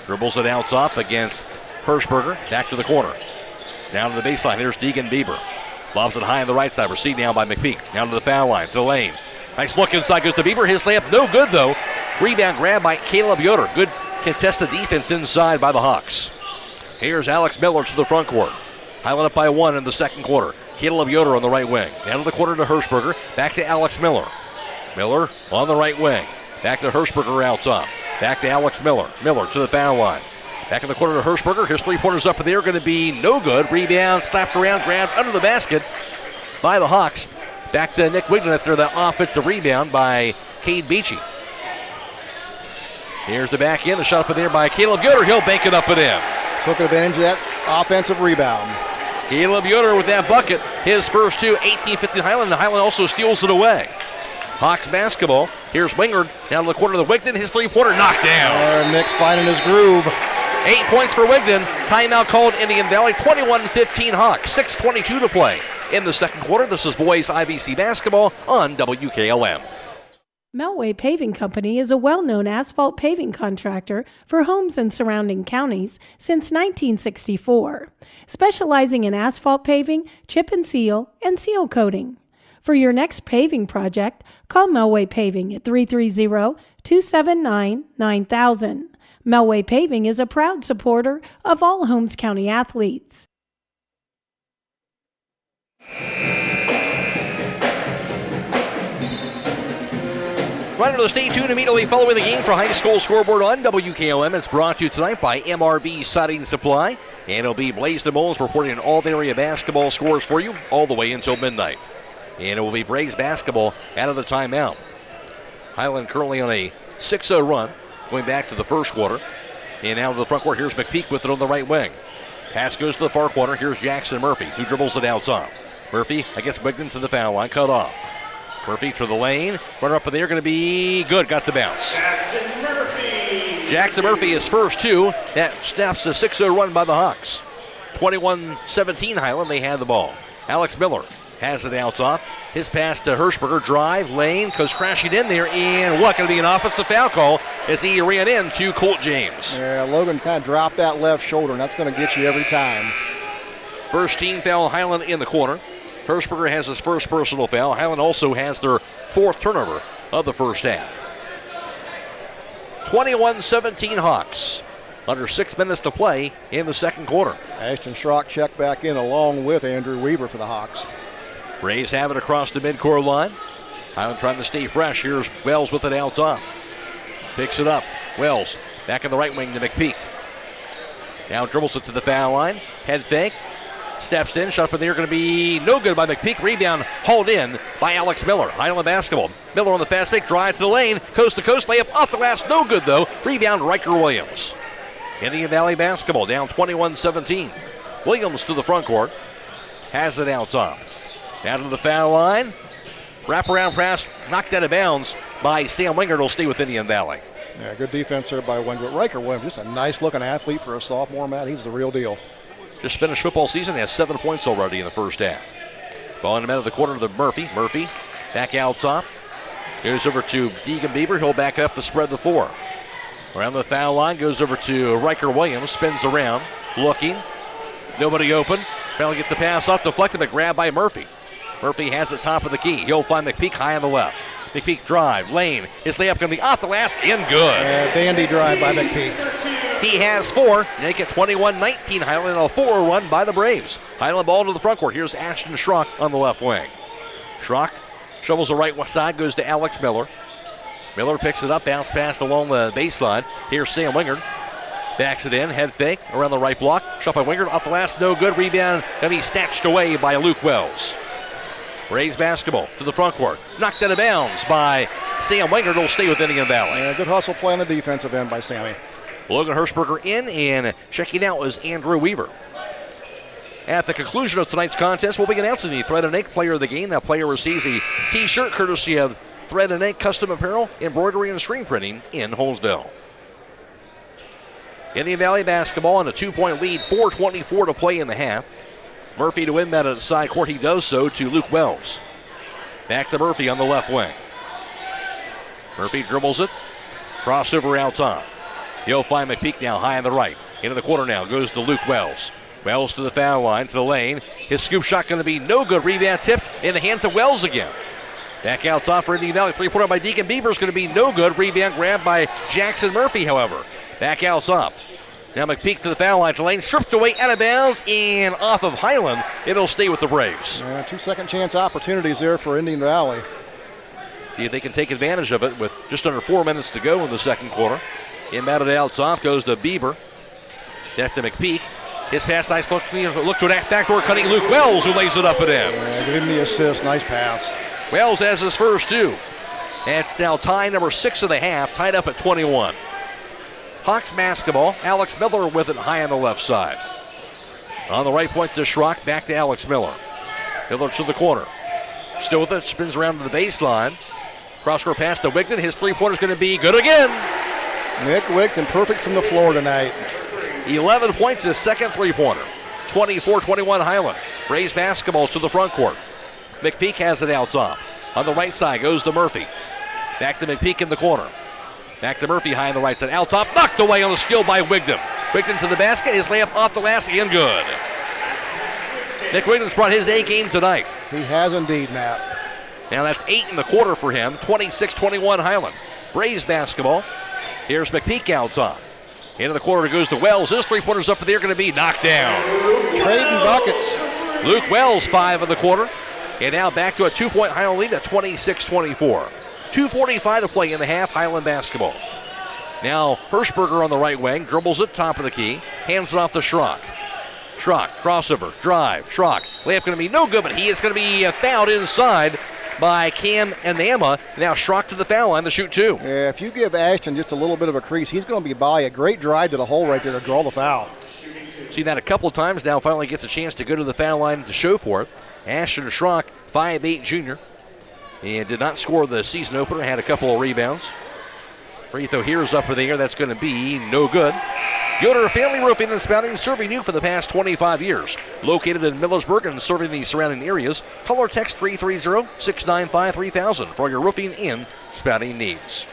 Dribbles it out top against Hirschberger. Back to the corner. Down to the baseline. Here's Deegan Bieber. Lobs it high on the right side. Received now by McPeak. Down to the foul line. To the lane. Nice look inside goes to Bieber. His layup no good though. Rebound grab by Caleb Yoder. Good contested defense inside by the Hawks. Here's Alex Miller to the front court. Hiland up by 1 in the second quarter. Caleb Yoder on the right wing. Down to the corner to Hirschberger. Back to Alex Miller. Miller on the right wing. Back to Hirschberger out top. Back to Alex Miller. Miller to the foul line. Back in the corner to Hirschberger. His three-pointers up in the air, going to be no good. Rebound, slapped around, grabbed under the basket by the Hawks. Back to Nick Wigden after the offensive rebound by Cade Beachy. Here's the back end. The shot up in there by Caleb Yoder. He'll bank it up and in. Took advantage of that offensive rebound. Caleb Yoder with that bucket. His first two, 18-15 Hiland, and Hiland also steals it away. Hawks basketball. Here's Wingard down to the corner of the Wigden. His three-pointer knocked down. Nick's finding his groove. 8 points for Wigden. Timeout called Indian Valley. 21-15 Hawks. 6:22 to play in the second quarter. This is boys IVC basketball on WKLM. Melway Paving Company is a well-known asphalt paving contractor for homes in surrounding counties since 1964, specializing in asphalt paving, chip and seal coating. For your next paving project, call Melway Paving at 330-279-9000. Melway Paving is a proud supporter of all Holmes County athletes. Right to stay tuned immediately following the game for High School Scoreboard on WKLM. It's brought to you tonight by MRV Siding Supply. And it'll be Blaze DeMoles reporting all the area basketball scores for you all the way until midnight. And it will be Braves basketball out of the timeout. Hiland currently on a 6-0 run, going back to the first quarter. And now to the front court, here's McPeak with it on the right wing. Pass goes to the far corner. Here's Jackson Murphy, who dribbles it outside. Murphy against Wigden to the foul line, cut off. Murphy to the lane. Runner up in there, going to be good. Got the bounce. Jackson Murphy is first two. That snaps a 6-0 run by the Hawks. 21-17 Hiland. They had the ball. Alex Miller has it out top. His pass to Hirschberger. Drive, lane, goes crashing in there. And what? Going to be an offensive foul call as he ran into Colt James. Yeah, Logan kind of dropped that left shoulder, and that's going to get you every time. First team foul, Hiland in the corner. Hirschberger has his first personal foul. Hiland also has their fourth turnover of the first half. 21-17 Hawks. Under 6 minutes to play in the second quarter. Ashton Schrock checked back in along with Andrew Weaver for the Hawks. Braves have it across the midcourt line. Hiland trying to stay fresh. Here's Wells with it out top. Picks it up. Wells back in the right wing to McPeak. Now dribbles it to the foul line. Head fake. Steps in, shot up in the air, going to be no good by McPeak. Rebound hauled in by Alex Miller. Hiland basketball. Miller on the fast break, drive to the lane, coast to coast, layup off the glass, no good though. Rebound Riker Williams. Indian Valley basketball down 21-17. Williams to the front court, has it out top. Down to the foul line. Wraparound pass knocked out of bounds by Sam Wingard. Will stay with Indian Valley. Yeah, good defense there by Wingard. Riker Williams, just a nice looking athlete for a sophomore, Matt. He's the real deal. Just finished football season. He has 7 points already in the first half. Ball in the middle of the corner to Murphy. Murphy back out top. Goes over to Deegan Bieber. He'll back up to spread the floor. Around the foul line. Goes over to Riker Williams. Spins around. Looking. Nobody open. Finally gets a pass off. Deflected but grabbed by Murphy. Murphy has it top of the key. He'll find McPeak high on the left. McPeak drive. Lane. His layup going to be off the last. In good. Dandy drive by McPeak. He has 4. Make it 21-19. Hiland on a 4 run by the Braves. Hiland ball to the front court. Here's Ashton Schrock on the left wing. Schrock shovels the right side, goes to Alex Miller. Miller picks it up, bounce pass along the baseline. Here's Sam Wingard. Backs it in, head fake around the right block. Shot by Wingard, off the last, no good. Rebound, and he's snatched away by Luke Wells. Braves basketball to the front court. Knocked out of bounds by Sam Wingard. Will stay with Indian Valley. Yeah, good hustle play on the defensive end by Sammy. Logan Hirschberger in, and checking out was Andrew Weaver. At the conclusion of tonight's contest, we'll be announcing the Thread and Ink Player of the Game. That player receives a T-shirt courtesy of Thread and Ink Custom Apparel, Embroidery, and Screen Printing in Holmesville. Indian Valley basketball on a 2-point lead, 4:24 to play in the half. Murphy to win that at the side court. He does so to Luke Wells. Back to Murphy on the left wing. Murphy dribbles it. Crossover out top. He'll find McPeak now high on the right. Into the corner now. Goes to Luke Wells. Wells to the foul line, to the lane. His scoop shot going to be no good. Rebound tipped in the hands of Wells again. Back out top for Indian Valley. 3-pointer by Deacon Bieber is going to be no good. Rebound grabbed by Jackson Murphy, however. Back out top. Now McPeak to the foul line. Lane stripped away out of bounds and off of Hiland. It'll stay with the Braves. 2 second chance opportunities there for Indian Valley. See if they can take advantage of it with just under 4 minutes to go in the second quarter. Inbounded out top goes to Bieber. Back to McPeak. His pass, nice look to an backdoor cutting Luke Wells, who lays it up and in. Yeah, give him the assist. Nice pass. Wells has his first 2. That's now tie number 6 of the half, tied up at 21. Hawks basketball. Alex Miller with it high on the left side. On the right point to Schrock, back to Alex Miller. Miller to the corner. Still with it, spins around to the baseline. Cross-court pass to Wigton. His three-pointer is going to be good again. Nick Wigton, perfect from the floor tonight. 11 points, his second three-pointer. 24-21 Hiland. Braves basketball to the front court. McPeak has it out top. On the right side goes to Murphy. Back to McPeak in the corner. Back to Murphy high on the right side. Out top, knocked away on the steal by Wigton. Wigton to the basket. His layup off the last and good. Nick Wigton's brought his A game tonight. He has indeed, Matt. Now that's 8 in the quarter for him. 26-21 Hiland. Braves basketball. Here's McPeak out top. Into the corner goes to Wells. His three-pointer's up in the air, going to be knocked down. Trading buckets. Luke Wells, 5 in the quarter. And now back to a 2-point Hiland lead at 26-24. 2:45 to play in the half, Hiland basketball. Now Hirschberger on the right wing, dribbles it, top of the key, hands it off to Schrock. Schrock, crossover, drive, Schrock. Layup going to be no good, but he is going to be fouled inside by Cam Anama. Now Schrock to the foul line to shoot 2. Yeah, if you give Ashton just a little bit of a crease, he's going to be by a great drive to the hole right there to draw the foul. Seen that a couple of times now, finally gets a chance to go to the foul line to show for it. Ashton Schrock, 5'8" junior. And did not score the season opener, had a couple of rebounds. Free throw here is up for the air, that's going to be no good. Yoder Family Roofing and Spouting, serving you for the past 25 years. Located in Millersburg and serving the surrounding areas. Call or text 330-695-3000 for your roofing and spouting needs.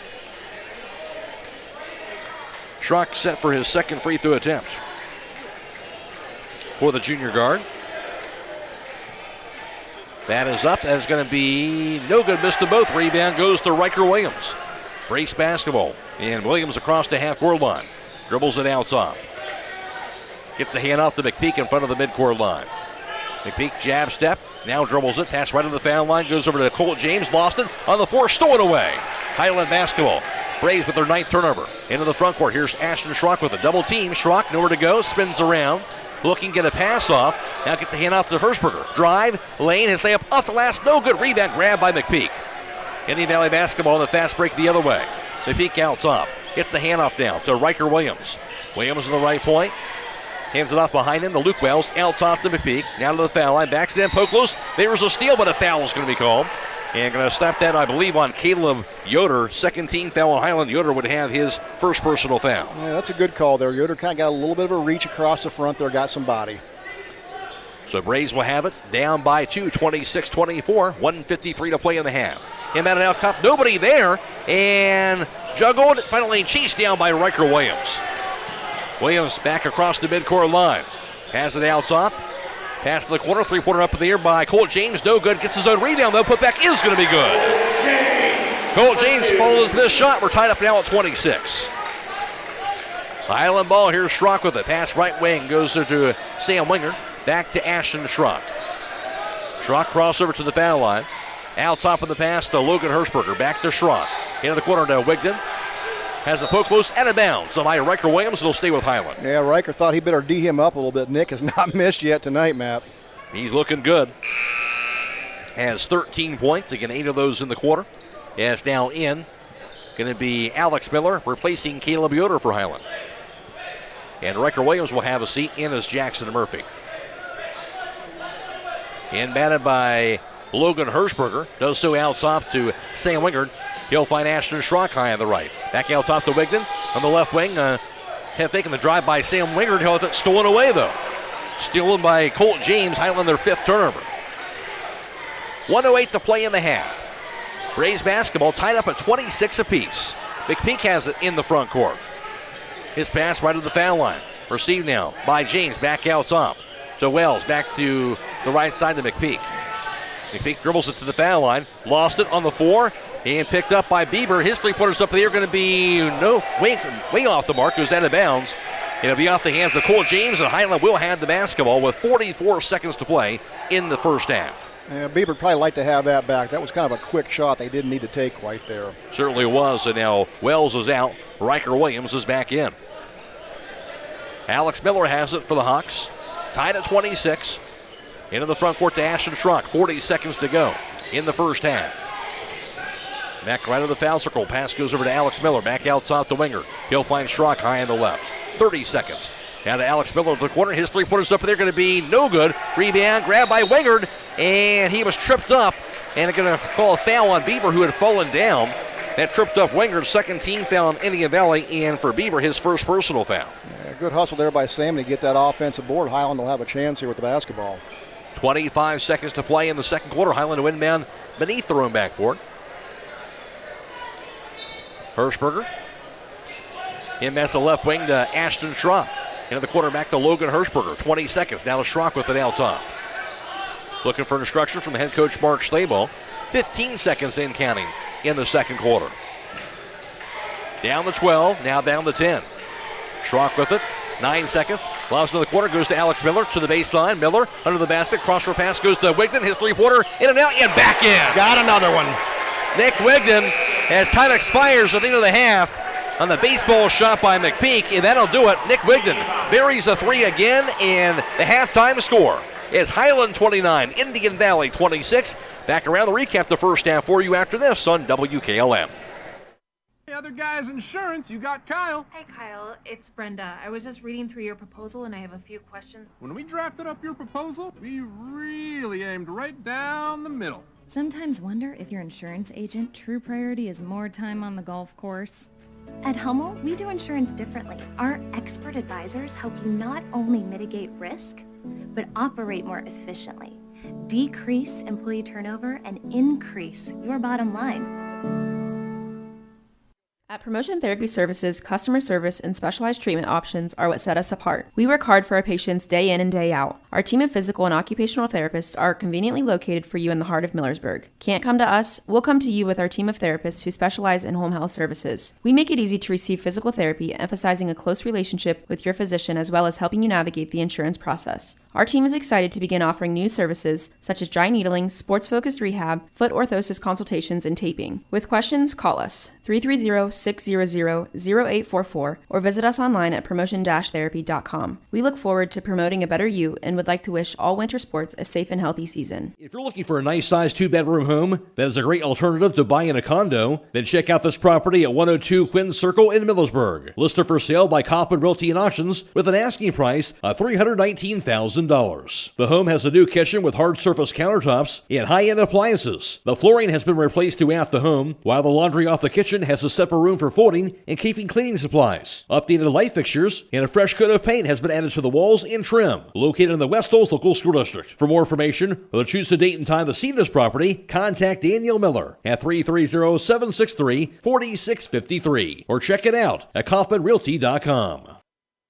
Schrock set for his second free throw attempt for the junior guard. That is up. That is going to be no good. Missed them both. Rebound goes to Riker Williams. Brace basketball. And Williams across the half-court line. Dribbles it out top. Gets the hand off to McPeak in front of the midcourt line. McPeak jab step. Now dribbles it. Pass right to the foul line. Goes over to Colt James. Lost it on the floor. Stolen away. Hiland basketball. Braves with their 9th turnover. Into the front court. Here's Ashton Schrock with a double team. Schrock nowhere to go. Spins around. Looking, get a pass off. Now gets the hand off to Hirschberger. Drive, lane, his layup off the last. No good. Rebound grab by McPeak. Indian Valley basketball, the fast break the other way. McPeak out top. Gets the handoff down to Riker Williams. Williams on the right point. Hands it off behind him to Luke Wells. Out top to McPeak. Now to the foul line. Backs it in. Poke loose. There's a steal, but a foul is going to be called. And going to slap that, I believe, on Caleb Yoder. Second team foul on Hiland. Yoder would have his first personal foul. Yeah, that's a good call there. Yoder kind of got a little bit of a reach across the front there, got some body. So Braves will have it down by 2, 26-24, 1:53 to play in the half. Inbound and out top, nobody there, and juggled, finally chased down by Riker Williams. Williams back across the midcourt line. Has it out top. Pass to the corner, three-pointer up in the air by Colt James. No good. Gets his own rebound, though. Putback is going to be good. Colt James follows this shot. We're tied up now at 26. Hiland ball. Here's Schrock with it. Pass right wing. Goes to Sam Winger. Back to Ashton Schrock. Schrock crossover to the foul line. Out top of the pass to Logan Hirschberger. Back to Schrock. Into the corner to Wigton. Has a poke loose and a bounce. So by Riker Williams, it'll stay with Hiland. Yeah, Riker thought he better D him up a little bit. Nick has not missed yet tonight, Matt. He's looking good. Has 13 points. Again, 8 of those in the quarter. As now in. Going to be Alex Miller replacing Caleb Yoder for Hiland. And Riker Williams will have a seat. In as Jackson Murphy. Inbounded by Logan Hirschberger. Does so out top to Sam Wingard. He'll find Ashton Schrock high on the right. Back out top to Wigton on the left wing. Taking the drive by Sam Wingard. He'll have it stolen away, though. Stolen by Colt James. Hiland their 5th turnover. 1:08 to play in the half. Braves basketball tied up at 26 apiece. McPeak has it in the front court. His pass right to the foul line. Received now by James. Back out top to Wells. Back to the right side to McPeak. McPeak dribbles it to the foul line. Lost it on the 4. And picked up by Bieber. His three-pointer's up in the air. Going to be way off the mark. Goes out of bounds. It'll be off the hands of Cole James, and Hiland will have the basketball with 44 seconds to play in the first half. Yeah, Bieber would probably like to have that back. That was kind of a quick shot they didn't need to take right there. Certainly was, and now Wells is out. Riker Williams is back in. Alex Miller has it for the Hawks. Tied at 26. Into the front court to Ashton Schrock. 40 seconds to go in the first half. Back right of the foul circle. Pass goes over to Alex Miller. Back out top the winger. He'll find Schrock high on the left. 30 seconds. Now to Alex Miller to the corner. His three-pointers up there going to be no good. Rebound, grabbed by Wingard, and he was tripped up. And they're going to call a foul on Bieber, who had fallen down. That tripped up Wingard. Second team foul on Indian Valley, and for Bieber, his first personal foul. Yeah, good hustle there by Salmon to get that offensive board. Hiland will have a chance here with the basketball. 25 seconds to play in the second quarter. Hiland to inbound beneath their own backboard. Hirschberger. Inbounds the left wing to Ashton Schrock. Into the corner back to Logan Hirschberger. 20 seconds. Now to Schrock with it out top. Looking for instruction from head coach Mark Schlabel. 15 seconds in counting in the second quarter. Down the 12, now down the 10. Schrock with it. 9 seconds. Lobs into the corner, goes to Alex Miller to the baseline. Miller under the basket. Cross-court pass goes to Wigden. His three-pointer in and out and back in. Got another one. Nick Wigden, as time expires at the end of the half, on the baseball shot by McPeak, and that'll do it. Nick Wigden buries a three again, and the halftime score is Hiland 29, Indian Valley 26. Back around the recap the first half for you after this on WKLM. The other guy's insurance, you got Kyle. Hey Kyle, it's Brenda. I was just reading through your proposal and I have a few questions. When we drafted up your proposal, we really aimed right down the middle. Sometimes wonder if your insurance agent true priority is more time on the golf course. At Hummel, we do insurance differently. Our expert advisors help you not only mitigate risk, but operate more efficiently, decrease employee turnover, and increase your bottom line. At Promotion Therapy Services, customer service and specialized treatment options are what set us apart. We work hard for our patients day in and day out. Our team of physical and occupational therapists are conveniently located for you in the heart of Millersburg. Can't come to us? We'll come to you with our team of therapists who specialize in home health services. We make it easy to receive physical therapy, emphasizing a close relationship with your physician as well as helping you navigate the insurance process. Our team is excited to begin offering new services such as dry needling, sports-focused rehab, foot orthosis consultations, and taping. With questions, call us 330-600-0844 or visit us online at promotion-therapy.com. We look forward to promoting a better you and would like to wish all winter sports a safe and healthy season. If you're looking for a nice-sized two-bedroom home that is a great alternative to buying a condo, then check out this property at 102 Quinn Circle in Millersburg. Listed for sale by Kaufman Realty and Auctions with an asking price of $319,000. The home has a new kitchen with hard surface countertops and high-end appliances. The flooring has been replaced throughout the home, while the laundry off the kitchen has a separate room for folding and keeping cleaning supplies. Updated light fixtures and a fresh coat of paint has been added to the walls and trim. Located in the West Olds Local School District. For more information or to choose the date and time to see this property, contact Daniel Miller at 330-763-4653 or check it out at KaufmanRealty.com.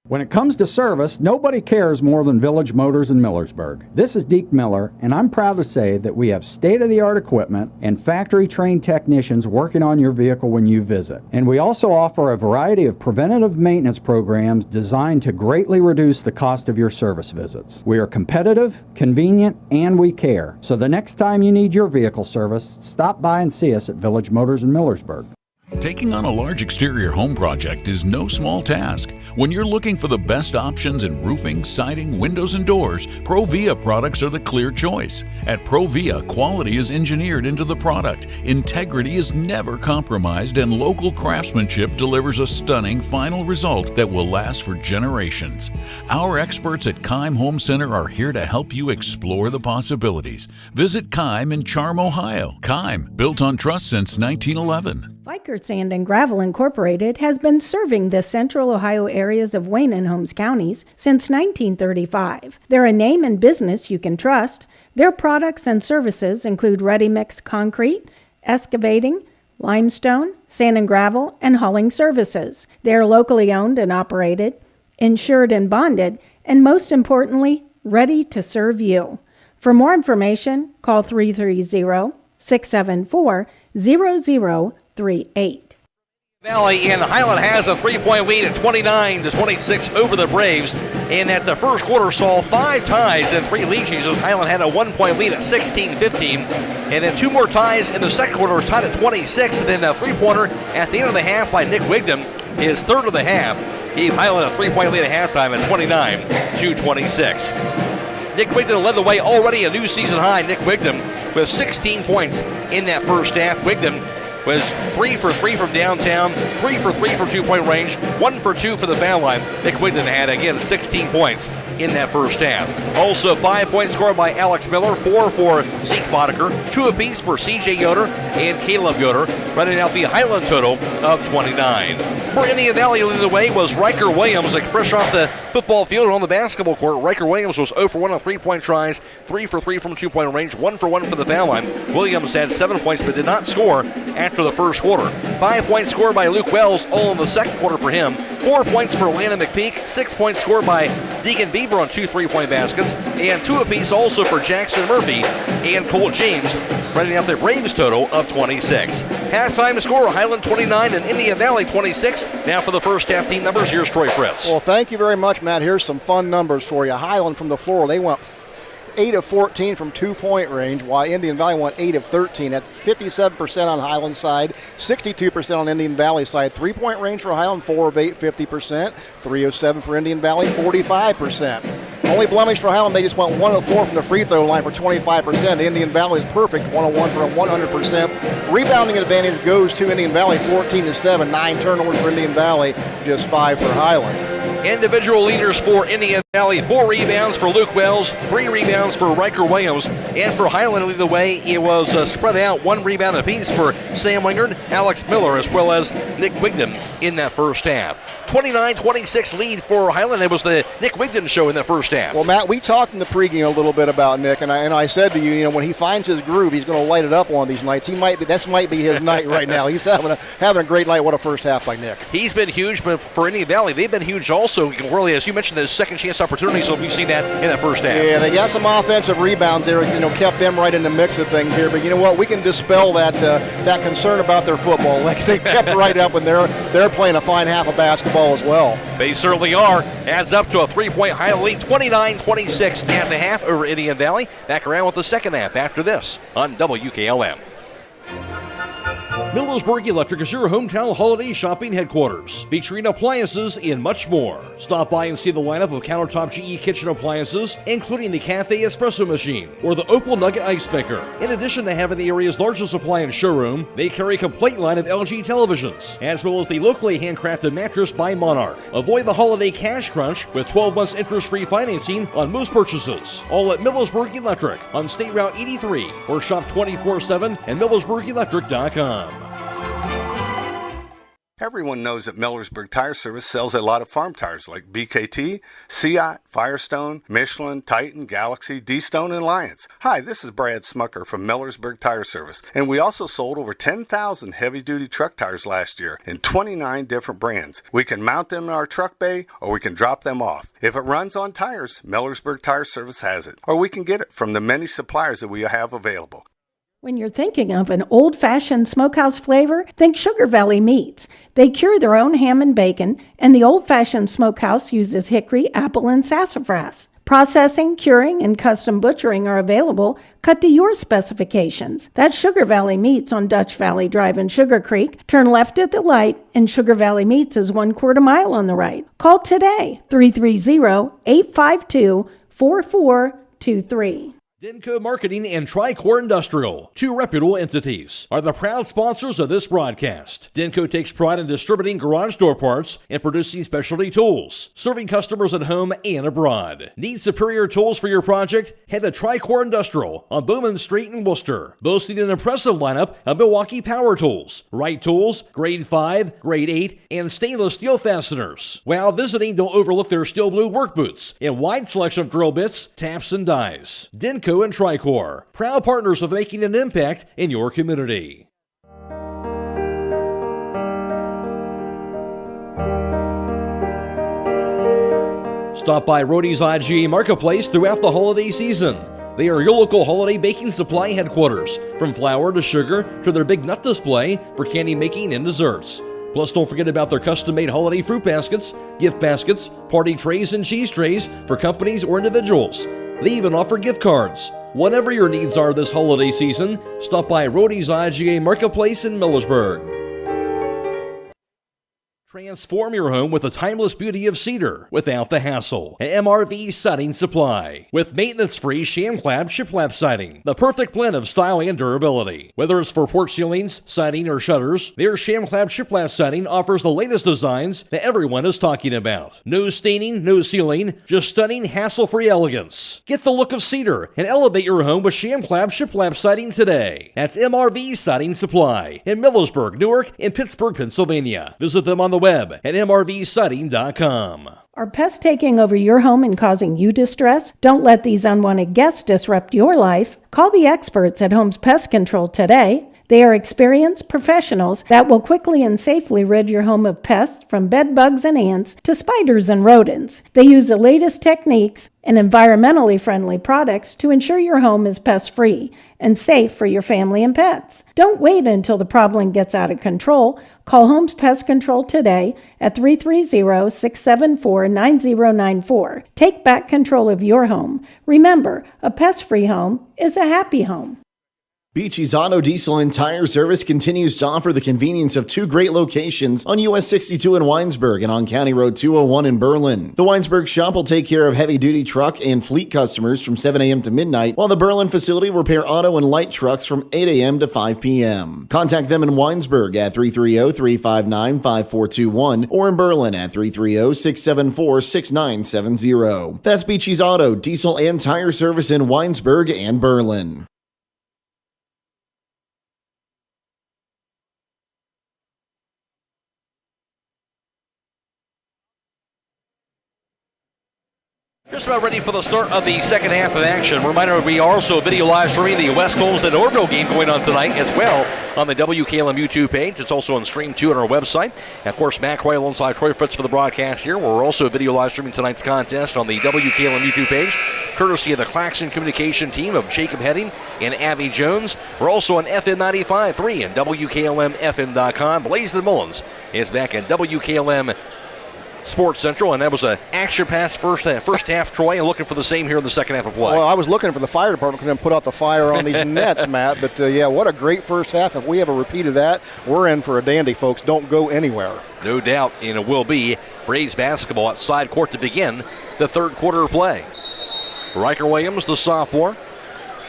When it comes to service, nobody cares more than Village Motors in Millersburg. This is Deke Miller, and I'm proud to say that we have state-of-the-art equipment and factory-trained technicians working on your vehicle when you visit. And we also offer a variety of preventative maintenance programs designed to greatly reduce the cost of your service visits. We are competitive, convenient, and we care. So the next time you need your vehicle service, stop by and see us at Village Motors in Millersburg. Taking on a large exterior home project is no small task. When you're looking for the best options in roofing, siding, windows, and doors, Provia products are the clear choice. At Provia, quality is engineered into the product, integrity is never compromised, and local craftsmanship delivers a stunning final result that will last for generations. Our experts at Keim Home Center are here to help you explore the possibilities. Visit Keim in Charm, Ohio. Keim, built on trust since 1911. Vickers Sand and Gravel Incorporated has been serving the central Ohio areas of Wayne and Holmes counties since 1935. They're a name and business you can trust. Their products and services include ready-mix concrete, excavating, limestone, sand and gravel, and hauling services. They're locally owned and operated, insured and bonded, and most importantly, ready to serve you. For more information, call 330-674-0038. Valley in Hiland has a 3-point lead at 29-26 over the Braves, and that the first quarter saw 5 ties and 3 lead changes. Hiland had a 1-point lead at 16-15, and then 2 more ties in the second quarter, was tied at 26, and then a 3-pointer at the end of the half by Nick Wigdam, his third of the half. Gave Hiland a 3-point lead at halftime at 29-26. Nick Wigdam led the way, already a new season high. Nick Wigdam with 16 points in that first half. Wigdam was 3 for 3 from downtown, 3 for 3 from 2-point range, 1 for 2 for the foul line. Nick Wigdam had, again, 16 points in that first half. Also, 5 points scored by Alex Miller, 4 for Zeke Boddicker, 2 apiece for C.J. Yoder and Caleb Yoder, running out the Hiland total of 29. For Indian Valley, leading the way was Riker Williams, fresh off the football field on the basketball court. Riker Williams was 0 for 1 on 3-point tries, 3 for 3 from 2-point range, 1 for 1 for the foul line. Williams had 7 points but did not score after the first quarter. 5 points scored by Luke Wells, all in the second quarter for him. 4 points for Landon McPeak, 6 points scored by Deacon Bieber on 2 3-point baskets, and 2 apiece also for Jackson Murphy and Cole James, running out their Braves total of 26. Halftime score, Hiland 29 and Indian Valley 26. Now for the first half team numbers, here's Troy Fritz. Well, thank you very much, Matt. Here's some fun numbers for you. Hiland from the floor, they went 8 of 14 from 2-point range, while Indian Valley went 8 of 13. That's 57% on Hiland's side, 62% on Indian Valley's side. 3-point range for Hiland, 4 of 8, 50%. 3 of 7 for Indian Valley, 45%. Only blemish for Hiland, they just went 1 of 4 from the free throw line for 25%. Indian Valley is perfect, 1 of 1 for 100%. Rebounding advantage goes to Indian Valley, 14-7. 9 turnovers for Indian Valley, just 5 for Hiland. Individual leaders for Indian Valley, 4 rebounds for Luke Wells, 3 rebounds for Riker Williams, and for Hiland leading the way, it was spread out, 1 rebound apiece for Sam Wingard, Alex Miller, as well as Nick Wigdam in that first half. 29-26 lead for Hiland. It was the Nick Wigdam show in the first half. Well, Matt, we talked in the pregame a little bit about Nick, and I said to you, when he finds his groove, he's going to light it up one of these nights. That might be his night right now. He's having a great night. What a first half by Nick. He's been huge, but for Indian Valley, they've been huge also. Really, as you mentioned, those second chance opportunities, so we've seen that in that first half. Yeah, they got some offensive rebounds there, kept them right in the mix of things here. But you know what? We can dispel that concern about their football. They kept right up, and they're playing a fine half of basketball as well. They certainly are. Adds up to a 3-point Hiland lead, 29-26 at the half over Indian Valley. Back around with the second half after this on WKLM. Millersburg Electric is your hometown holiday shopping headquarters, featuring appliances and much more. Stop by and see the lineup of countertop GE kitchen appliances, including the Cafe Espresso machine or the Opal Nugget Ice Maker. In addition to having the area's largest appliance showroom, they carry a complete line of LG televisions, as well as the locally handcrafted mattress by Monarch. Avoid the holiday cash crunch with 12 months interest-free financing on most purchases. All at Millersburg Electric on State Route 83, or shop 24/7 at millersburgelectric.com. Everyone knows that Millersburg Tire Service sells a lot of farm tires like BKT, Seat, Firestone, Michelin, Titan, Galaxy, D-Stone, and Alliance. Hi, this is Brad Smucker from Millersburg Tire Service, and we also sold over 10,000 heavy-duty truck tires last year in 29 different brands. We can mount them in our truck bay, or we can drop them off. If it runs on tires, Millersburg Tire Service has it, or we can get it from the many suppliers that we have available. When you're thinking of an old-fashioned smokehouse flavor, think Sugar Valley Meats. They cure their own ham and bacon, and the old-fashioned smokehouse uses hickory, apple, and sassafras. Processing, curing, and custom butchering are available, cut to your specifications. That's Sugar Valley Meats on Dutch Valley Drive in Sugar Creek. Turn left at the light, and Sugar Valley Meats is 1/4 mile on the right. Call today, 330-852-4423. Denko Marketing and Tricor Industrial, 2 reputable entities, are the proud sponsors of this broadcast. Denko takes pride in distributing garage door parts and producing specialty tools, serving customers at home and abroad. Need superior tools for your project? Head to Tricor Industrial on Bowman Street in Worcester, boasting an impressive lineup of Milwaukee power tools, Wright tools, grade 5, grade 8, and stainless steel fasteners. While visiting, don't overlook their steel blue work boots and wide selection of drill bits, taps, and dies. Denko and Tricor, proud partners of making an impact in your community. Stop by Rody's IGA Marketplace throughout the holiday season. They are your local holiday baking supply headquarters, from flour to sugar to their big nut display for candy making and desserts. Plus, don't forget about their custom-made holiday fruit baskets, gift baskets, party trays, and cheese trays for companies or individuals. They even offer gift cards. Whatever your needs are this holiday season, stop by Rody's IGA Marketplace in Millersburg. Transform your home with the timeless beauty of cedar without the hassle. An MRV Siding Supply with maintenance-free sham-clad shiplap siding. The perfect blend of style and durability. Whether it's for porch ceilings, siding, or shutters, their sham-clad shiplap siding offers the latest designs that everyone is talking about. No staining, no sealing, just stunning, hassle-free elegance. Get the look of cedar and elevate your home with sham-clad shiplap siding today. That's MRV Siding Supply in Millersburg, Newark, and Pittsburgh, Pennsylvania. Visit them on the web at mrvsiding.com. Are pests taking over your home and causing you distress? Don't let these unwanted guests disrupt your life. Call the experts at Homes Pest Control today. They are experienced professionals that will quickly and safely rid your home of pests from bed bugs and ants to spiders and rodents. They use the latest techniques and environmentally friendly products to ensure your home is pest-free and safe for your family and pets. Don't wait until the problem gets out of control. Call Homes Pest Control today at 330-674-9094. Take back control of your home. Remember, a pest-free home is a happy home. Beachy's Auto Diesel and Tire Service continues to offer the convenience of two great locations on US 62 in Winesburg and on County Road 201 in Berlin. The Winesburg shop will take care of heavy-duty truck and fleet customers from 7 a.m. to midnight, while the Berlin facility will repair auto and light trucks from 8 a.m. to 5 p.m. Contact them in Winesburg at 330-359-5421 or in Berlin at 330-674-6970. That's Beachy's Auto, Diesel, and Tire Service in Winesburg and Berlin. Just about ready for the start of the second half of action. Reminder, we are also video live streaming the West Olmsted Orville game going on tonight as well on the WKLM YouTube page. It's also on Stream 2 on our website. And of course, Matt Croy alongside Troy Fritz for the broadcast here. We're also video live streaming tonight's contest on the WKLM YouTube page, courtesy of the Claxon communication team of Jacob Heading and Abby Jones. We're also on FM 95.3 and WKLM-FM.com. Blaisdon Mullins is back at WKLM Sports Central, and that was an action-packed first half, Troy, and looking for the same here in the second half of play. Well, I was looking for the fire department to put out the fire on these nets, Matt, but yeah, what a great first half. If we have a repeat of that, we're in for a dandy, folks. Don't go anywhere. No doubt, and it will be Braves basketball at side court to begin the third quarter of play. Riker Williams, the sophomore,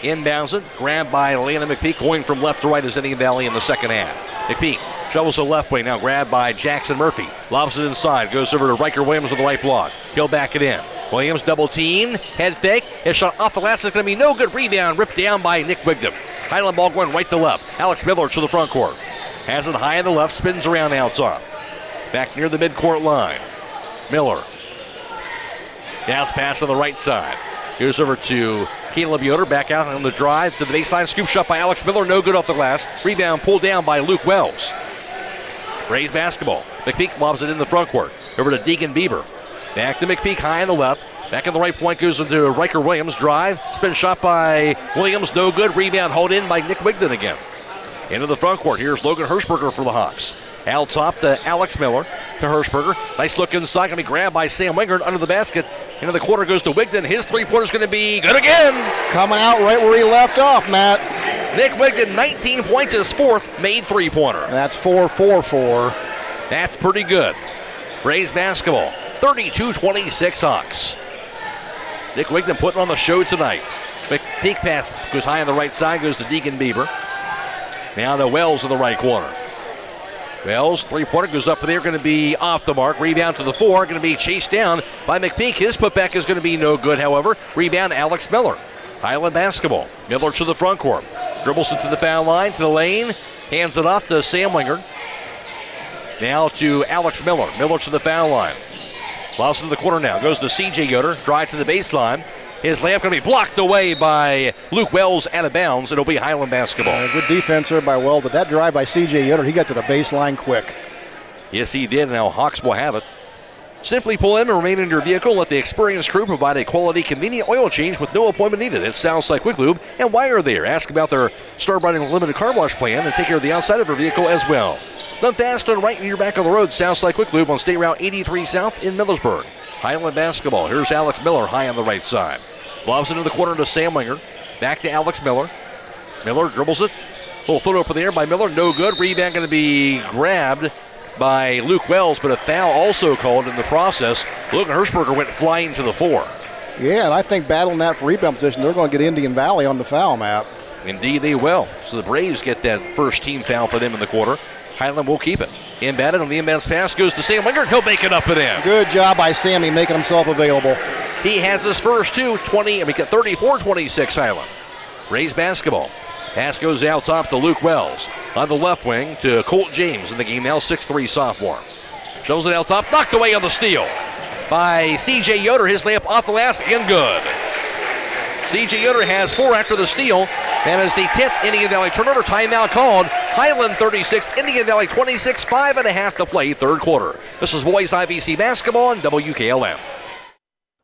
inbounds it, grabbed by Lana McPeak, going from left to right as Indian Valley in the second half. McPeak shovels the left way, now grabbed by Jackson Murphy. Lobs it inside, goes over to Riker Williams with the right block. He'll back it in. Williams double teamed, head fake. His shot off the glass is going to be no good. Rebound ripped down by Nick Wigdam. Hiland ball going right to left. Alex Miller to the front court. Has it high in the left, spins around out top. Back near the midcourt line. Miller. Bounce pass on the right side. Goes over to Caleb Yoder, back out on the drive to the baseline. Scoop shot by Alex Miller, no good off the glass. Rebound pulled down by Luke Wells. Braves basketball. McPeak lobs it in the front court. Over to Deacon Bieber. Back to McPeak, high on the left. Back in the right point goes into Riker Williams. Drive, spin shot by Williams, no good. Rebound hauled in by Nick Wigdon again. Into the front court. Here's Logan Hirschberger for the Hawks. Out top to Alex Miller to Hirschberger. Nice look inside, going to be grabbed by Sam Wingard under the basket. Into the corner goes to Wigdon. His three-pointer is going to be good again. Coming out right where he left off, Matt. Nick Wigdon, 19 points, his fourth made three-pointer. That's 4-4-4. That's pretty good. Braves basketball, 32-26 Hawks. Nick Wigdon putting on the show tonight. McPeak pass goes high on the right side, goes to Deacon Bieber. Now to Wells in the right corner. Wells, three-pointer goes up there, going to be off the mark. Rebound to the floor, going to be chased down by McPeak. His putback is going to be no good, however. Rebound, Alex Miller. Highland basketball. Miller to the front court. Dribbles it to the foul line, to the lane. Hands it off to Sam Wingard. Now to Alex Miller. Miller to the foul line. Lost in the corner now. Goes to C.J. Yoder. Drive to the baseline. His layup going to be blocked away by Luke Wells out of bounds. It'll be Highland basketball. Good defense there by Wells, but that drive by C.J. Yoder, he got to the baseline quick. Yes, he did. Now Hawks will have it. Simply pull in and remain in your vehicle. Let the experienced crew provide a quality, convenient oil change with no appointment needed. It's Southside Quick Lube. And while you're there, ask about their Star Brand Limited Car Wash plan and take care of the outside of your vehicle as well. Then fast and right in your back of the road, Southside Quick Lube on State Route 83 South in Millersburg. Hiland basketball. Here's Alex Miller high on the right side. Lobs into the corner to Sam Winger. Back to Alex Miller. Miller dribbles it. Little foot over the air by Miller. No good. Rebound going to be grabbed by Luke Wells, but a foul also called in the process. Logan Hirschberger went flying to the floor. Yeah, and I think battling that for rebound position, they're going to get Indian Valley on the foul map. Indeed they will. So the Braves get that first team foul for them in the quarter. Highland will keep it. Inbounded on the inbounds pass goes to Sam Winger, and he'll make it up and in. Good job by Sammy making himself available. He has his first two, 34-26 Highland. Braves basketball. Pass goes out top to Luke Wells. On the left wing to Colt James in the game now, 6'3 sophomore. Shows it out top, knocked away on the steal by C.J. Yoder. His layup off the last and good. C.J. Yoder has 4 after the steal. And as the 10th Indian Valley turnover, timeout called. Highland 36, Indian Valley 26, 5.5 to play, third quarter. This is boys IVC basketball on WKLM.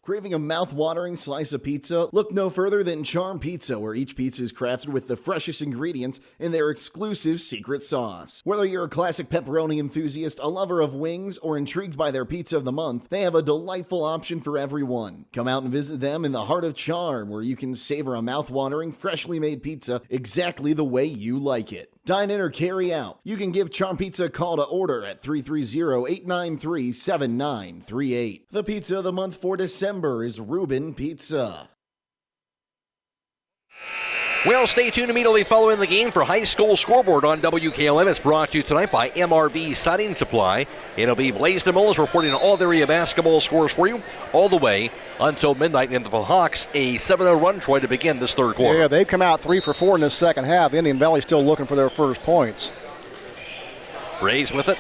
Craving a mouth-watering slice of pizza? Look no further than Charm Pizza, where each pizza is crafted with the freshest ingredients in their exclusive secret sauce. Whether you're a classic pepperoni enthusiast, a lover of wings, or intrigued by their pizza of the month, they have a delightful option for everyone. Come out and visit them in the heart of Charm, where you can savor a mouth-watering, freshly made pizza exactly the way you like it. Dine in or carry out. You can give Charm Pizza a call to order at 330-893-7938. The pizza of the month for December is Reuben Pizza. Well, stay tuned immediately following the game for High School Scoreboard on WKLM. It's brought to you tonight by MRV Siding Supply. It'll be Blaisdell Mullins reporting on all the area basketball scores for you all the way until midnight. And the Hawks, a 7-0 run, Troy, to begin this third quarter. Yeah, they've come out 3 for 4 in this second half. Indian Valley still looking for their first points. Braves with it.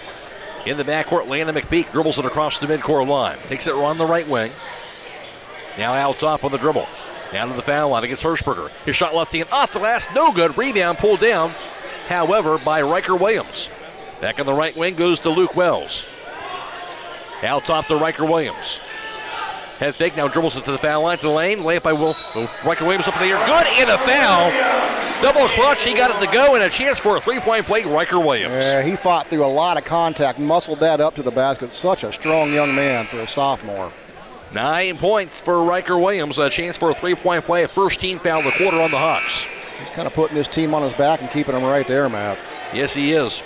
In the backcourt, Landon McPeak dribbles it across the midcourt line. Takes it on the right wing. Now out top on the dribble. Down to the foul line against Hirschberger. His shot left hand off the glass, no good. Rebound pulled down, however, by Riker Williams. Back on the right wing goes to Luke Wells. Out top to Riker Williams. Head fake, now dribbles it to the foul line to the lane. Layup by Riker Williams up in the air. Good, and a foul. Double clutch, he got it to go, and a chance for a three-point play, Riker Williams. Yeah, he fought through a lot of contact, muscled that up to the basket. Such a strong young man for a sophomore. 9 points for Riker Williams. A chance for a three-point play. A first team foul of the quarter on the Hawks. He's kind of putting this team on his back and keeping them right there, Matt. Yes, he is.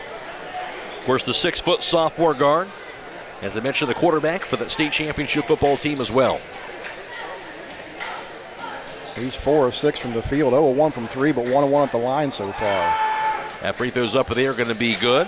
Of course, the 6-foot sophomore guard. As I mentioned, the quarterback for the state championship football team as well. He's 4 of 6 from the field. 0 of 1 from 3, but 1 of 1 at the line so far. That free throw's up there, going to be good.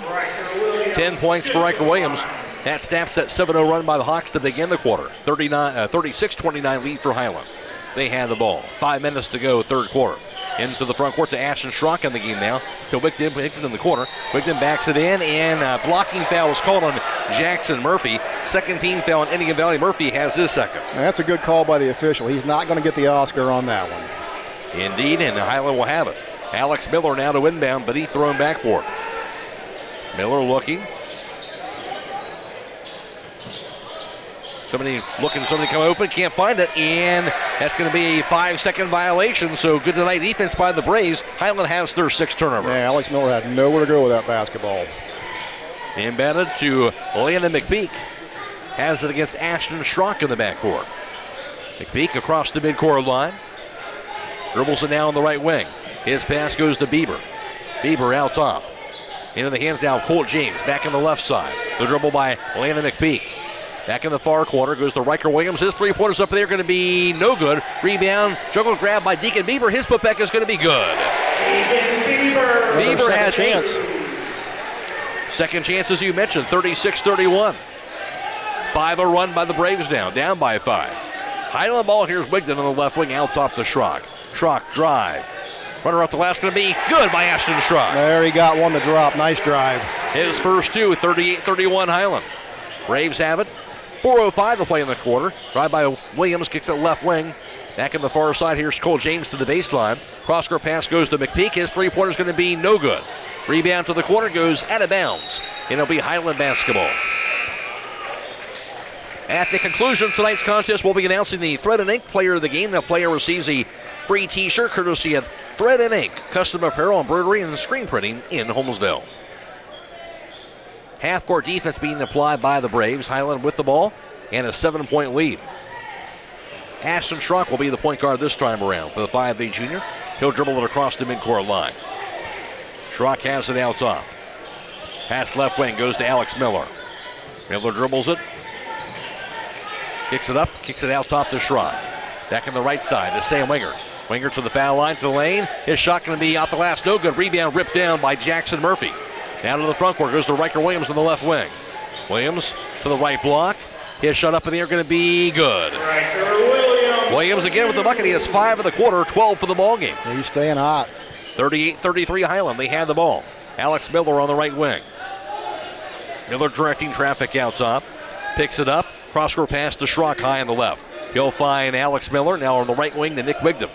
10 points for Riker Williams. That snaps that 7-0 run by the Hawks to begin the quarter. 36-29 lead for Hiland. They had the ball. 5 minutes to go, third quarter. Into the front court to Ashton Schrock in the game now. To Wigton in the corner. Wigton backs it in, and blocking foul is called on Jackson Murphy. Second team foul on Indian Valley. Murphy has his second. That's a good call by the official. He's not going to get the Oscar on that one. Indeed, and Hiland will have it. Alex Miller now to inbound, but he thrown backboard. Miller looking. Somebody come open, can't find it, and that's going to be a 5-second violation. So good tonight defense by the Braves. Hiland has their 6th turnover. Yeah, Alex Miller had nowhere to go with that basketball. Embedded to Landon McPeak. Has it against Ashton Schrock in the backcourt. McPeak across the midcourt line. Dribbles it now on the right wing. His pass goes to Bieber. Bieber out top. Into the hands now of Colt James. Back on the left side. The dribble by Landon McPeak. Back in the far corner goes to Riker Williams. His three-pointers up there going to be no good. Rebound, juggle grab by Deacon Bieber. His putback is going to be good. Bieber has 8. Second chance, as you mentioned, 36-31. 5-0 run by the Braves now, down by 5. Highland ball, here's Wigton on the left wing, out top to Schrock. Schrock drive. Runner up the last going to be good by Ashton Schrock. There he got one to drop. Nice drive. His first two, 38-31 Highland. Braves have it. 4:05 to play in the quarter. Drive by Williams, kicks it left wing. Back in the far side, here's Cole James to the baseline. Cross-court pass goes to McPeak. His three-pointer is going to be no good. Rebound to the corner, goes out of bounds. And it'll be Highland basketball. At the conclusion of tonight's contest, we'll be announcing the Thread and Ink player of the game. The player receives a free t-shirt courtesy of Thread and Ink, custom apparel, embroidery, and screen printing in Holmesville. Half-court defense being applied by the Braves. Hiland with the ball and a 7-point lead. Ashton Schrock will be the point guard this time around for the 5A junior. He'll dribble it across the midcourt line. Schrock has it out top. Pass left wing goes to Alex Miller. Miller dribbles it. Kicks it up, kicks it out top to Schrock. Back on the right side to Sam Winger. Winger to the foul line, to the lane. His shot going to be out the glass, no good. Rebound ripped down by Jackson Murphy. Down to the front court goes to Riker Williams on the left wing. Williams to the right block. His shot up in the air going to be good. Williams again with the bucket. He has 5 of the quarter, 12 for the ball game. He's staying hot. 38-33 Hiland. They had the ball. Alex Miller on the right wing. Miller directing traffic out top. Picks it up. Cross-court pass to Schrock high on the left. He'll find Alex Miller. Now on the right wing to Nick Wigdam.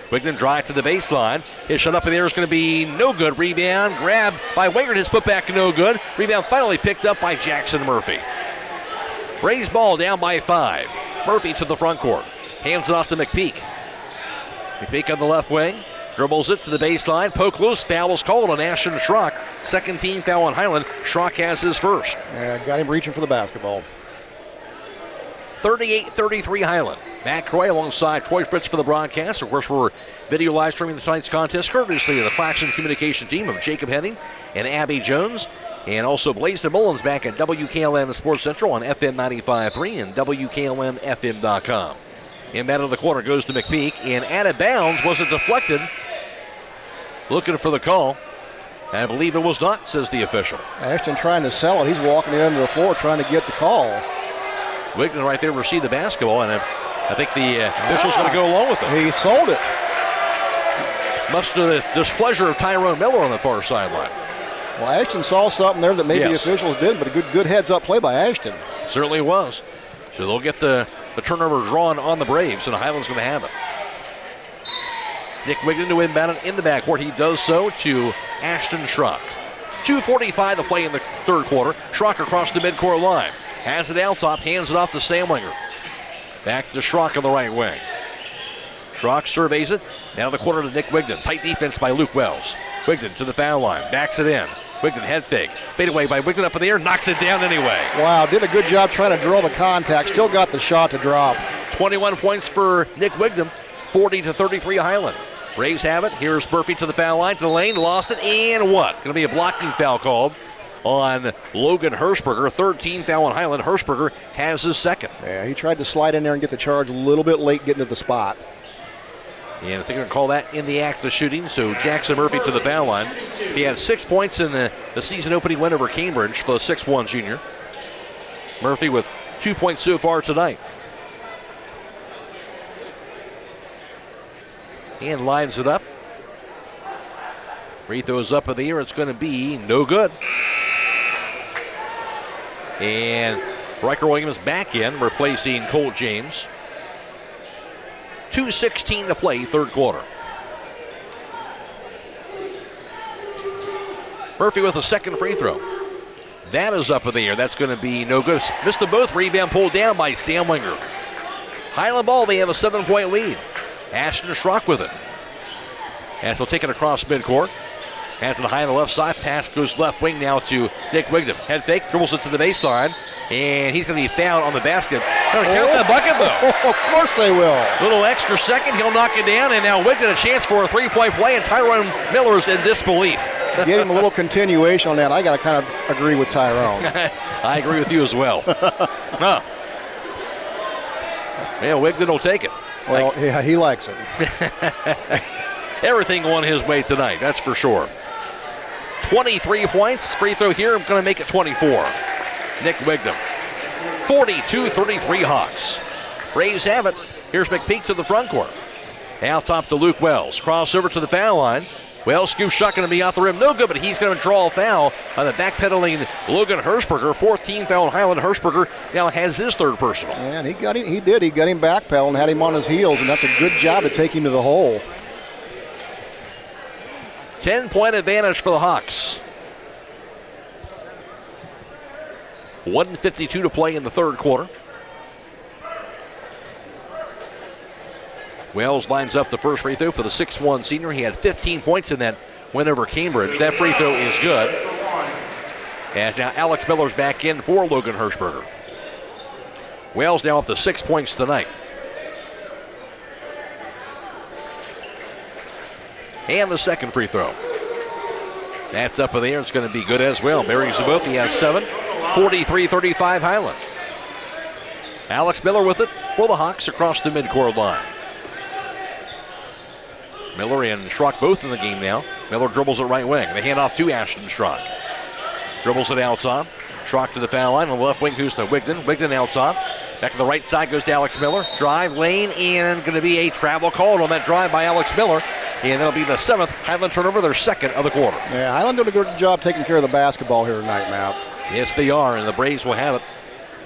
Wigdam drive to the baseline. His shot up in the air is going to be no good. Rebound grabbed by Wingert. His putback no good. Rebound finally picked up by Jackson Murphy. Braves ball down by 5. Murphy to the front court. Hands it off to McPeak. McPeak on the left wing. Dribbles it to the baseline. Poke loose. Foul was called on Ashton Schrock. Second team foul on Hiland. Schrock has his first. Yeah, got him reaching for the basketball. 38-33 Hiland. Matt Croy alongside Troy Fritz for the broadcast. Of course, we're video live streaming tonight's contest courtesy of the Claxon communication team of Jacob Henning and Abby Jones. And also Blaisdon Mullins back at WKLM Sports Central on FM 95.3 and WKLM-FM.com. Inbound of the corner goes to McPeak, and out of bounds. Was it deflected? Looking for the call. I believe it was not, says the official. Ashton trying to sell it. He's walking it into the floor trying to get the call. Wigdam right there received the basketball, and I think the official's going to go along with it. He sold it. Much to the displeasure of Tyrone Miller on the far sideline. Well, Ashton saw something there that maybe the officials did, but a good heads-up play by Ashton. Certainly was. So they'll get the turnover drawn on the Braves, and Hiland's going to have it. Nick Wigdam to inbound it in the backcourt. He does so to Ashton Schrock. 2:45 to play in the third quarter. Schrock across the midcourt line. Has it out top, hands it off to Sam Winger. Back to Schrock on the right wing. Schrock surveys it. Down the corner to Nick Wigdam. Tight defense by Luke Wells. Wigdam to the foul line. Backs it in. Wigdam head fake. Fade away by Wigdam up in the air. Knocks it down anyway. Wow, did a good job trying to draw the contact. Still got the shot to drop. 21 points for Nick Wigdam. 40-33 Hiland. Braves have it. Here's Murphy to the foul line, to the lane. Lost it. And what? Going to be a blocking foul called on Logan Hirschberger. Third team foul on Hiland. Hirschberger has his second. Yeah, he tried to slide in there and get the charge a little bit late getting to the spot. And I think they're going to call that in the act of shooting. So Jackson Murphy to the foul line. He had 6 points in the season opening win over Cambridge for the 6'1 junior. Murphy with 2 points so far tonight. And lines it up. Free throws up in the air. It's going to be no good. And Riker Williams back in, replacing Colt James. 2:16 to play, third quarter. Murphy with a second free throw. That is up in the air. That's going to be no good. Missed them both. Rebound pulled down by Sam Winger. Hiland ball, they have a 7-point lead. Ashton Schrock with it. As they'll take it across midcourt. Has it high on the left side. Pass goes left wing now to Nick Wigdam. Head fake, dribbles it to the baseline. And he's going to be fouled on the basket. Going to count that bucket, though. Of course they will. Little extra second. He'll knock it down. And now Wigdam a chance for a three-point play. And Tyrone Miller's in disbelief. Give him a little continuation on that. I got to kind of agree with Tyrone. I agree with you as well. Huh. Well, Wigdam will take it. Well, yeah, he likes it. Everything won his way tonight, that's for sure. 23 points. Free throw here. I'm going to make it 24. Nick Wigdam. 42-33 Hawks. Braves have it. Here's McPeak to the front court. Out top to Luke Wells. Crossover to the foul line. Wells scoop shot going to be off the rim. No good, but he's going to draw a foul on the backpedaling Logan Hirschberger. 14 foul on Hiland. Hirschberger now has his third personal. And he got him. He did. He got him backpedaling, had him on his heels, and that's a good job to take him to the hole. 10-point advantage for the Hawks. 1:52 to play in the third quarter. Wells lines up the first free throw for the 6'1 senior. He had 15 points in that win over Cambridge. That free throw is good. As now Alex Miller's back in for Logan Hirschberger. Wales now up to 6 points tonight. And the second free throw. That's up in the air. It's going to be good as well. Barry Zabothi has 7. 43-35 Hiland. Alex Miller with it for the Hawks across the midcourt line. Miller and Schrock both in the game now. Miller dribbles it right wing. They hand off to Ashton Schrock. Dribbles it out top. Schrock to the foul line. On the left wing goes to Wigden. Wigden out top. Back to the right side goes to Alex Miller. Drive lane, and going to be a travel called on that drive by Alex Miller. And that'll be the 7th Highland turnover, their second of the quarter. Yeah, Highland doing a good job taking care of the basketball here tonight, Matt. Yes, they are, and the Braves will have it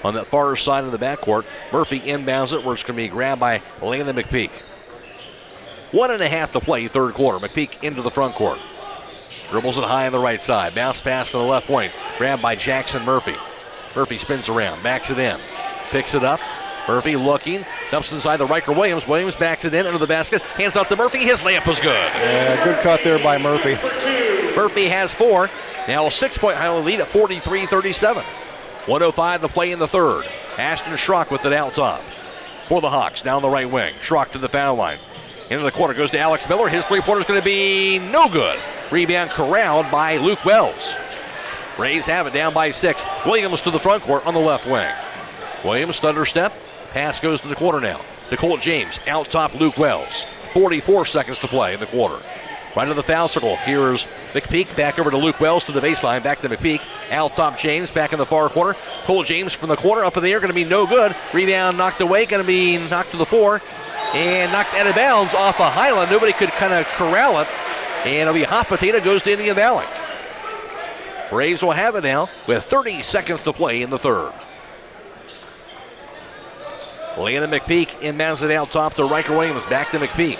on that far side of the backcourt. Murphy inbounds it, where it's going to be grabbed by Landon McPeak. 1.5 to play, third quarter. McPeak into the front court. Dribbles it high on the right side. Bounce pass to the left point. Grabbed by Jackson Murphy. Murphy spins around, backs it in. Picks it up. Murphy looking. Dumps inside the Riker Williams. Williams backs it in under the basket. Hands out to Murphy. His layup was good. Yeah, good cut there by Murphy. Murphy has 4. Now a 6-point Highland lead at 43-37. 1:05 to play in the third. Ashton Schrock with it out top for the Hawks. Down the right wing. Schrock to the foul line. Into the corner goes to Alex Miller. His three-pointer is going to be no good. Rebound corralled by Luke Wells. Rays have it down by 6. Williams to the front court on the left wing. Williams stutter step. Pass goes to the corner now. To Colt James. Out top Luke Wells. 44 seconds to play in the quarter. Right to the foul circle. Here's McPeak back over to Luke Wells to the baseline. Back to McPeak. Out top James back in the far corner. Colt James from the corner up in the air. Going to be no good. Rebound knocked away. Going to be knocked to the floor. And knocked out of bounds off of Highland. Nobody could kind of corral it. And it'll be hot potato, goes to Indian Valley. Braves will have it now with 30 seconds to play in the third. Landon McPeak inbounds it out top to Riker Williams. Back to McPeak.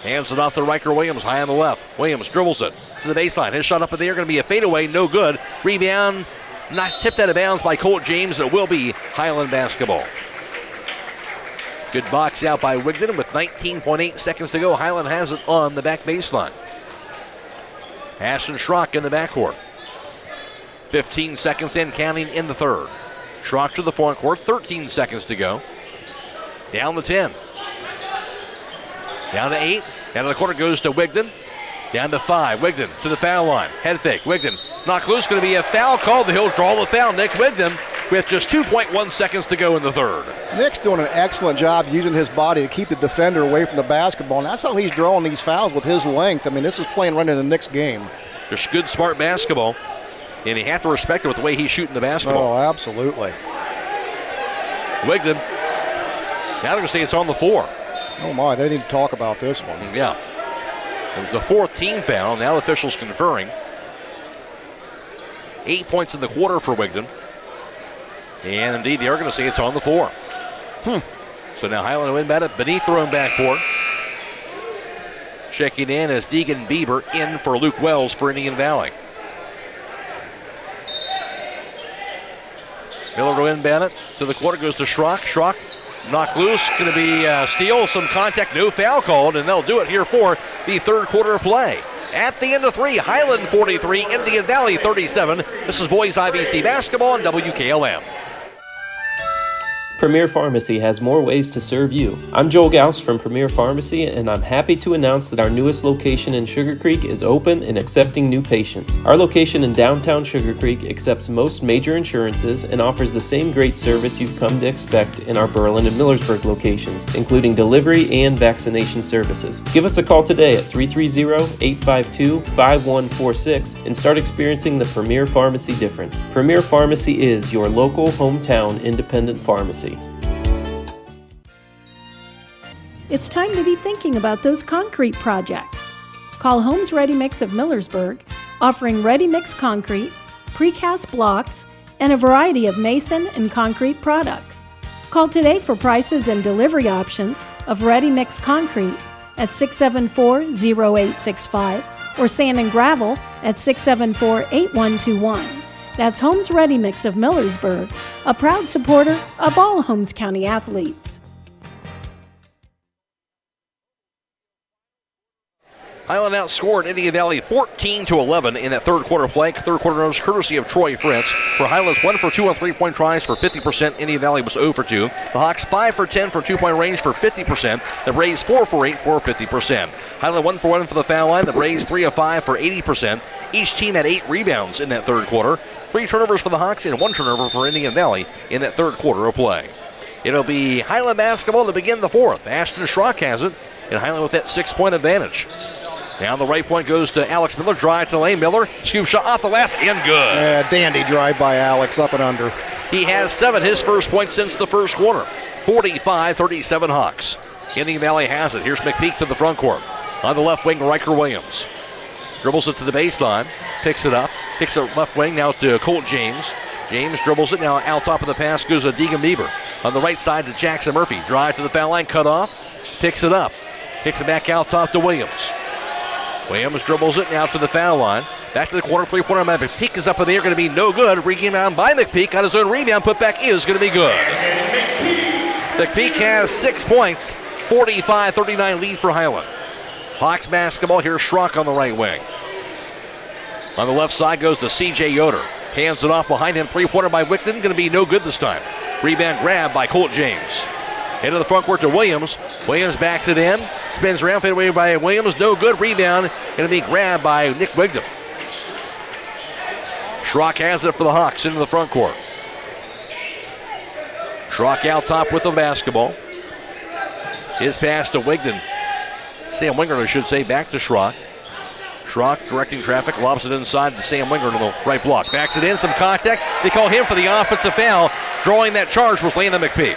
Hands it off to Riker Williams, high on the left. Williams dribbles it to the baseline. His shot up in the air, going to be a fadeaway, no good. Rebound, not tipped out of bounds by Colt James. It will be Highland basketball. Good box out by Wigden with 19.8 seconds to go. Highland has it on the back baseline. Ashton Schrock in the backcourt. 15 seconds in, counting in the third. Schrock to the front court, 13 seconds to go. Down to 10. Down to 8. Down to the corner goes to Wigden. Down to 5. Wigden to the foul line. Head fake. Wigden knocked loose. Going to be a foul called. He'll draw the foul. Nick Wigden with just 2.1 seconds to go in the third. Nick's doing an excellent job using his body to keep the defender away from the basketball, and that's how he's drawing these fouls with his length. I mean, this is playing right into Nick's game. Just good, smart basketball, and you have to respect it with the way he's shooting the basketball. Oh, absolutely. Wigden, now they're going to say it's on the floor. Oh, my, they need to talk about this one. Yeah. It was the 4th team foul. Now the officials conferring. 8 points in the quarter for Wigden. And indeed, they are going to say it's on the floor. So now Highland will inbound it beneath their own backcourt. Checking in as Deegan Bieber in for Luke Wells for Indian Valley. Miller will inbound it to the quarter, goes to Schrock. Schrock knocked loose, going to be steal, some contact, no foul called, and they'll do it here for the third quarter of play. At the end of 3, Highland 43, Indian Valley 37. This is boys IVC basketball on WKLM. Premier Pharmacy has more ways to serve you. I'm Joel Gauss from Premier Pharmacy, and I'm happy to announce that our newest location in Sugar Creek is open and accepting new patients. Our location in downtown Sugar Creek accepts most major insurances and offers the same great service you've come to expect in our Berlin and Millersburg locations, including delivery and vaccination services. Give us a call today at 330-852-5146 and start experiencing the Premier Pharmacy difference. Premier Pharmacy is your local, hometown, independent pharmacy. It's time to be thinking about those concrete projects. Call Homes Ready Mix of Millersburg, offering ready mix concrete, precast blocks, and a variety of mason and concrete products. Call today for prices and delivery options of ready mix concrete at 674-0865 or sand and gravel at 674-8121. That's Homes Ready Mix of Millersburg, a proud supporter of all Holmes County athletes. Hiland outscored Indian Valley 14-11 in that third quarter play. Third quarter was courtesy of Troy Fritz. For Highlands, 1 for 2 on three-point tries for 50%. Indian Valley was 0 for 2. The Hawks 5 for 10 for two-point range for 50%. The Braves 4 for 8 for 50%. Highland 1 for 1 for the foul line. The Braves 3 of 5 for 80%. Each team had 8 rebounds in that third quarter. 3 turnovers for the Hawks and 1 turnover for Indian Valley in that third quarter of play. It'll be Highland basketball to begin the fourth. Ashton Schrock has it, and Highland with that 6-point advantage. Now the right point goes to Alex Miller. Drive to the lane. Miller, scoop shot off the last and good. Dandy drive by Alex, up and under. He has 7, his first point since the first quarter. 45-37 Hawks. Indian Valley has it. Here's McPeak to the front court. On the left wing, Riker Williams. Dribbles it to the baseline. Picks it up. Kicks it left wing now to Colt James. James dribbles it. Now out top of the pass goes to Deegan Bieber. On the right side to Jackson Murphy. Drive to the foul line. Cut off. Picks it up. Kicks it back out top to Williams. Williams dribbles it now to the foul line. Back to the corner, three-pointer. McPeak is up in the air, going to be no good. Rebound by McPeak on his own rebound. Put back is going to be good. McPeak has 6 points. 45-39 lead for Highland. Hawks basketball. Here's Schrock on the right wing. On the left side goes to C.J. Yoder. Hands it off behind him. Three-pointer by Wickton. Going to be no good this time. Rebound grab by Colt James. Into the front court to Williams. Williams backs it in. Spins around, fade away by Williams. No good. Rebound. Going to be grabbed by Nick Wigdam. Schrock has it for the Hawks into the front court. Schrock out top with the basketball. His pass to Wigdam. Sam Winger, I should say, back to Schrock. Schrock directing traffic, lobs it inside to Sam Winger to the right block. Backs it in, some contact. They call him for the offensive foul. Drawing that charge was Landon McPeak.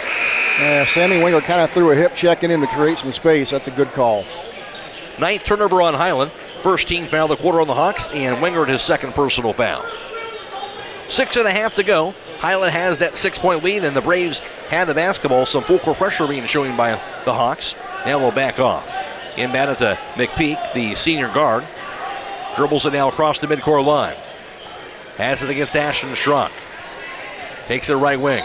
Sammy Winger kind of threw a hip check in to create some space. That's a good call. 9th turnover on Highland. First team foul of the quarter on the Hawks, and Winger his second personal foul. 6.5 to go. Highland has that 6-point lead, and the Braves had the basketball. Some full court pressure being shown by the Hawks. Now they'll back off. Inbound to McPeak, the senior guard. Dribbles it now across the midcourt line. Has it against Ashton Schrock. Takes it right wing.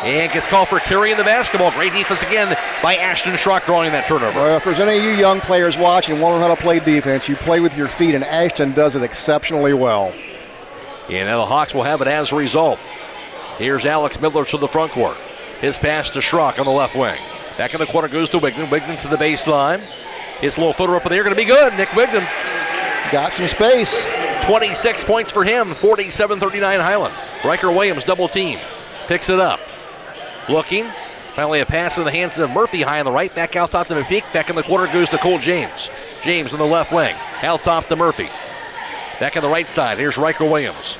And gets called for carrying the basketball. Great defense again by Ashton Schrock drawing that turnover. Well, if there's any of you young players watching and want to know how to play defense, you play with your feet, and Ashton does it exceptionally well. And now the Hawks will have it as a result. Here's Alex Miller to the front court. His pass to Schrock on the left wing. Back in the corner goes to Wigdam. Wigdam to the baseline. His little footer up in the air, going to be good. Nick Wigdam. Got some space. 26 points for him, 47-39 Highland. Riker Williams double team. Picks it up. Looking. Finally a pass in the hands of Murphy high on the right. Back out top to McPeak. Back in the corner goes to Cole James. James on the left wing. Out top to Murphy. Back on the right side. Here's Riker Williams.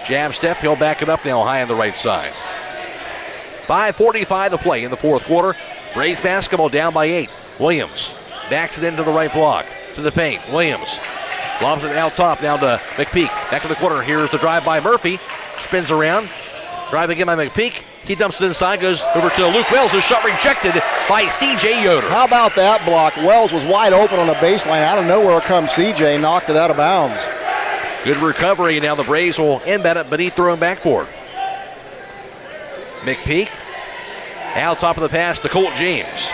Jab step. He'll back it up now high on the right side. 5:45 to play in the fourth quarter. Braves basketball down by 8. Williams backs it into the right block. To the paint. Williams lobs it out top now to McPeak. Back in the corner. Here's the drive by Murphy. Spins around. Drive again by McPeak. He dumps it inside. Goes over to Luke Wells. His shot rejected by C.J. Yoder. How about that block? Wells was wide open on the baseline. Out of nowhere comes C.J. Knocked it out of bounds. Good recovery. Now the Braves will embed it beneath their own backboard. McPeak. Out top of the pass to Colt James.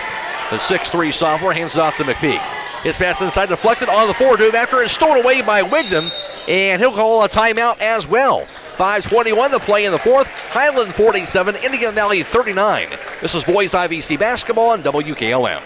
The 6'3 sophomore hands it off to McPeak. His pass inside deflected on the forward move after it's stolen away by Wigdam, and he'll call a timeout as well. 5:21 to play in the fourth. Highland 47, Indian Valley 39. This is boys IVC basketball on WKLM.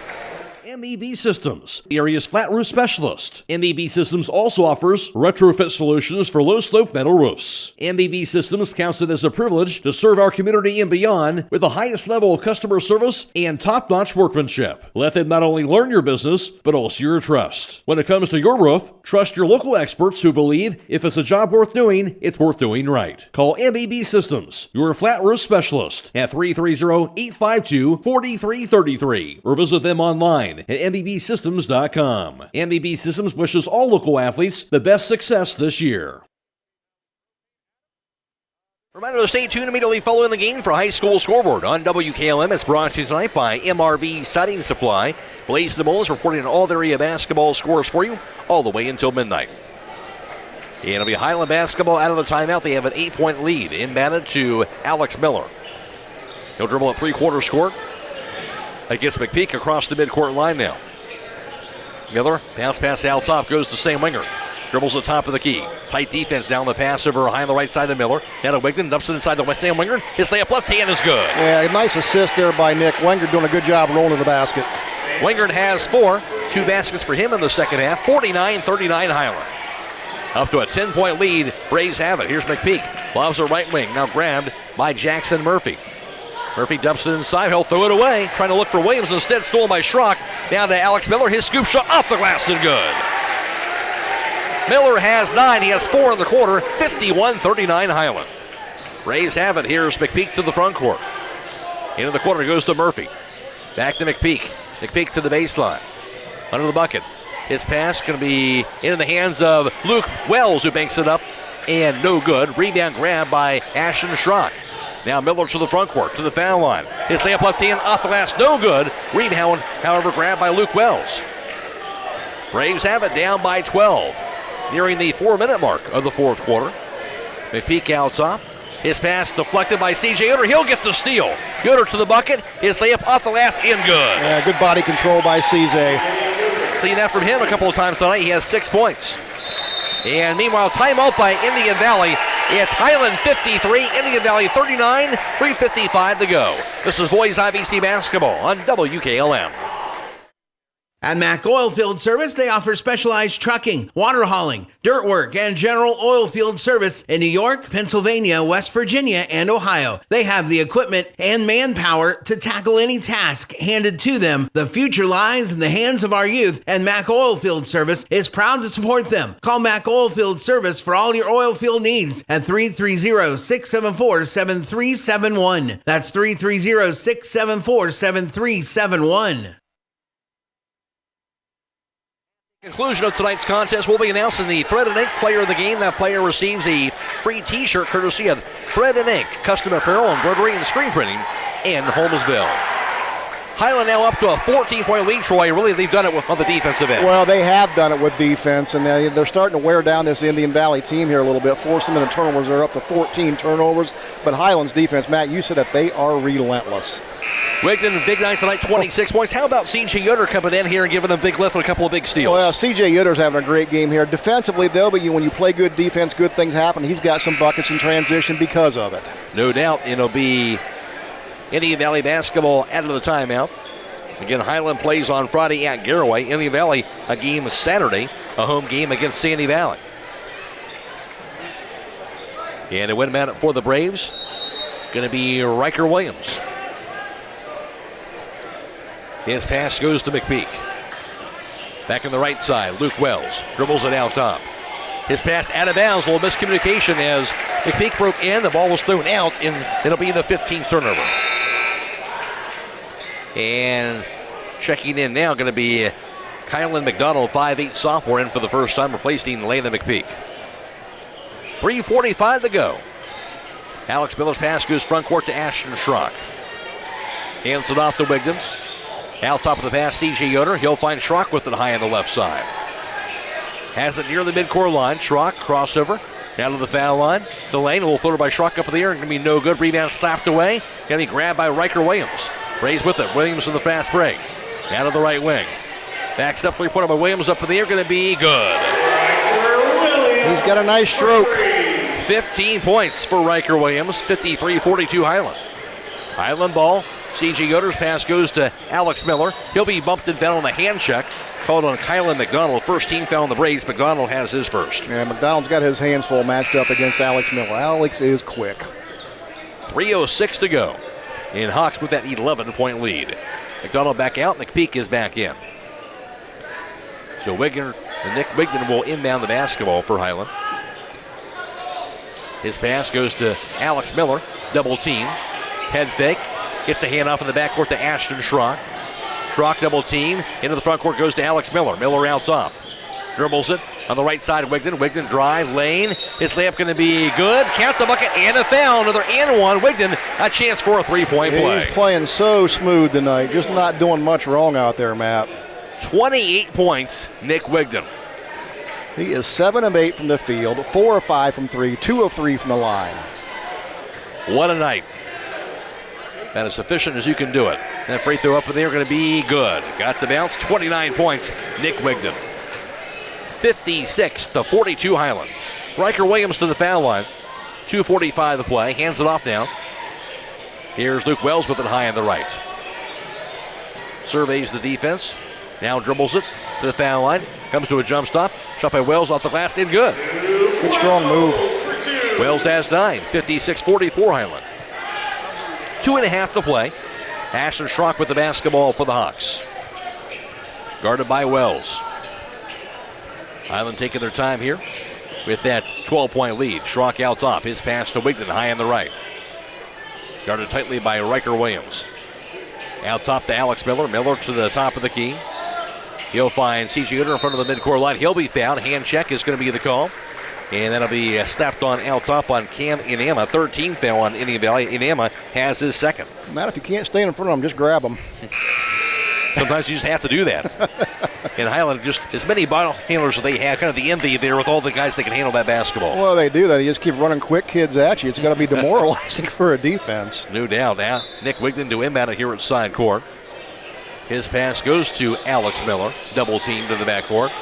MEB Systems, the area's flat roof specialist. MEB Systems also offers retrofit solutions for low-slope metal roofs. MEB Systems counts it as a privilege to serve our community and beyond with the highest level of customer service and top-notch workmanship. Let them not only learn your business, but also your trust. When it comes to your roof, trust your local experts who believe if it's a job worth doing, it's worth doing right. Call MEB Systems, your flat roof specialist, at 330-852-4333, or visit them online at mbsystems.com. MEB Systems wishes all local athletes the best success this year. Reminder to stay tuned immediately following the game for High School Scoreboard on WKLM. It's brought to you tonight by MRV Siding Supply. Blaze DeMolis reporting on all the area basketball scores for you all the way until midnight. And it'll be Highland basketball out of the timeout. They have an 8-point lead. Inbounded to Alex Miller. He'll dribble at three-quarters court against McPeak across the midcourt line now. Miller, bounce pass out top, goes to Sam Winger. Dribbles the top of the key. Tight defense down the pass over high on the right side of Miller. Now to Wigton, dumps it inside the Sam Winger. His layup left hand is good. Yeah, nice assist there by Nick. Winger doing a good job rolling to the basket. Wingard has 4. 2 baskets for him in the second half. 49-39 Hiland. Up to a 10-point lead. Braves have it. Here's McPeak. Lobs a right wing. Now grabbed by Jackson Murphy. Murphy dumps it inside. He'll throw it away. Trying to look for Williams. Instead stolen by Schrock. Down to Alex Miller. His scoop shot off the glass and good. Miller has 9. He has 4 in the quarter. 51-39 Hiland. Braves have it. Here's McPeak to the front court. Into the corner goes to Murphy. Back to McPeak. McPeak to the baseline. Under the bucket. His pass going to be into the hands of Luke Wells, who banks it up. And no good. Rebound grab by Ashton Schrock. Now Miller to the front court, to the foul line. His layup left hand off the glass, no good. Rebound, however, grabbed by Luke Wells. Braves have it down by 12. Nearing the 4-minute mark of the fourth quarter. McPeak out top. His pass deflected by C.J. Yoder. He'll get the steal. Yoder to the bucket. His layup off the glass in good. Yeah, good body control by C.J. Seen that from him a couple of times tonight. He has 6 points. And meanwhile, timeout by Indian Valley. It's Hiland 53, Indian Valley 39, 3:55 to go. This is boys IVC basketball on WKLM. At Mack Oilfield Service, they offer specialized trucking, water hauling, dirt work, and general oil field service in New York, Pennsylvania, West Virginia, and Ohio. They have the equipment and manpower to tackle any task handed to them. The future lies in the hands of our youth, and Mack Oilfield Service is proud to support them. Call Mack Oilfield Service for all your oil field needs at 330-674-7371. That's 330-674-7371. Conclusion of tonight's contest will be announcing the Thread and Ink player of the game. That player receives a free t-shirt courtesy of Thread and Ink, custom apparel, embroidery, and screen printing in Holmesville. Hiland now up to a 14-point lead, Troy. Really, they've done it on the defensive end. Well, they have done it with defense, and they're starting to wear down this Indian Valley team here a little bit, force them into turnovers. They're up to 14 turnovers, but Hiland's defense, Matt, you said that they are relentless. Wigton, big night tonight, 26 points. How about C.J. Yoder coming in here and giving them a big lift and a couple of big steals? Well, C.J. Yoder's having a great game here. Defensively, though, but when you play good defense, good things happen. He's got some buckets in transition because of it. No doubt it'll be Indian Valley basketball out of the timeout. Again, Hiland plays on Friday at Garraway. Indian Valley, a game Saturday, a home game against Sandy Valley. And a win man for the Braves, going to be Riker Williams. His pass goes to McPeak. Back on the right side, Luke Wells dribbles it out top. His pass out of bounds, a little miscommunication as McPeak broke in. The ball was thrown out, and it'll be the 15th turnover. And checking in now going to be Kylan McDonald, 5'8" sophomore, in for the first time, replacing Landon McPeak. 3:45 to go. Alex Miller's pass goes front court to Ashton Schrock. Hands it off to Wigton. Out top of the pass, C.J. Yoder. He'll find Schrock with it high on the left side. Has it near the midcourt line. Schrock, crossover. Down to the foul line. The lane, a little floater by Schrock up in the air. Going to be no good. Rebound slapped away. Going to be grabbed by Riker Williams. Braves with it. Williams with the fast break. Down to the right wing. Backs up three-pointer by Williams up in the air. Going to be good. He's got a nice stroke. 15 points for Riker Williams. 53-42 Hiland. Hiland ball. C.J. Yoder's pass goes to Alex Miller. He'll be bumped and foul on the hand check. Called on Kylan McDonald. First team foul on the Braves. McDonald has his first. Yeah, McDonald's got his hands full matched up against Alex Miller. Alex is quick. 3:06 to go. And Hawks with that 11-point lead. McDonald back out. McPeak is back in. So Nick Wigton will inbound the basketball for Hiland. His pass goes to Alex Miller. Double team. Head fake. Gets the handoff in the backcourt to Ashton Schrock. Schrock double team. Into the front court goes to Alex Miller. Miller out top. Dribbles it on the right side of Wigton. Wigton drive, lane. His layup going to be good. Count the bucket and a foul. Another and one. Wigton, a chance for a three-point play. He's playing so smooth tonight. Just not doing much wrong out there, Matt. 28 points, Nick Wigton. He is 7 of 8 from the field, 4 of 5 from 3, 2 of 3 from the line. What a night. That is sufficient as you can do it. That free throw up in there going to be good. Got the bounce, 29 points, Nick Wigden. 56-42 Hiland. Riker Williams to the foul line. 2:45 to play. Hands it off now. Here's Luke Wells with it high on the right. Surveys the defense. Now dribbles it to the foul line. Comes to a jump stop. Shot by Wells off the glass. In good. Good strong move. Wells has 9. 56-44 Hiland. 2.5 to play. Ashton Schrock with the basketball for the Hawks. Guarded by Wells. Hiland taking their time here with that 12-point lead. Schrock out top. His pass to Wigden high on the right. Guarded tightly by Riker Williams. Out top to Alex Miller. Miller to the top of the key. He'll find C.J. Uter in front of the midcourt line. He'll be fouled. Hand check is going to be the call. And that'll be snapped on out top on Cam Inama. 13 foul on Indian Valley. Inama has his second. Matt, if you can't stay in front of them, just grab them. Sometimes you just have to do that. And Hiland, just as many ball handlers as they have, kind of the envy there with all the guys that can handle that basketball. Well, they do that. You just keep running quick kids at you. It's got to be demoralizing for a defense. No doubt. Now, Nick Wigden to inbound it here at side court. His pass goes to Alex Miller. Double team to the backcourt.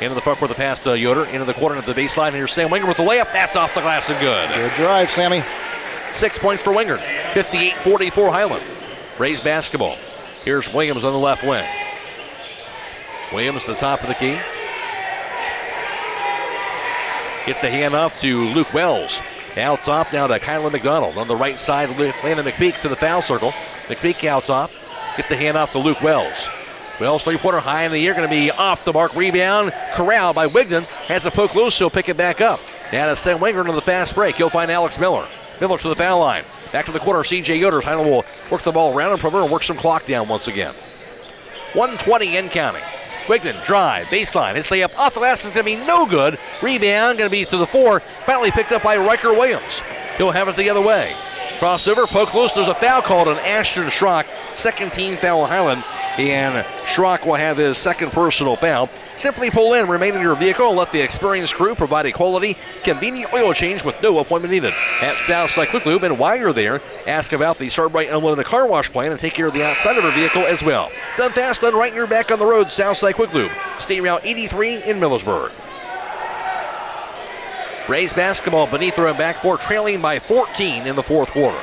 Into the front court, the pass to Yoder. Into the corner at the baseline. Here's Sam Winger with the layup. That's off the glass and good. Good drive, Sammy. 6 points for Winger. 58-44 Hiland. Rays basketball. Here's Williams on the left wing. Williams to the top of the key. Get the handoff to Luke Wells. Out top now to Kylan McDonald. On the right side, Landon McPeak to the foul circle. McPeak out top. Gets the handoff to Luke Wells. Wells, three-pointer high in the air, going to be off the mark. Rebound, corralled by Wigden. Has a poke loose, he'll pick it back up. Now to Sam Winger into the fast break. He'll find Alex Miller. Miller to the foul line. Back to the corner, C.J. Yoder. Hiland will work the ball around and perimeter and work some clock down once again. 1:20 and counting. Wigden, drive, baseline. His layup off the glass is going to be no good. Rebound, going to be to the floor. Finally picked up by Riker Williams. He'll have it the other way. Crossover, poke loose. There's a foul called on Ashton Schrock. Second team foul on Hiland. And Schrock will have his second personal foul. Simply pull in, remain in your vehicle, and let the experienced crew provide a quality, convenient oil change with no appointment needed. At Southside Quick Lube, and while you're there, ask about the Start Bright Unlimited Car Wash plan and take care of the outside of your vehicle as well. Done fast, done right, you're back on the road. Southside Quick Lube, State Route 83 in Millersburg. Rays basketball beneath their own backboard, trailing by 14 in the fourth quarter.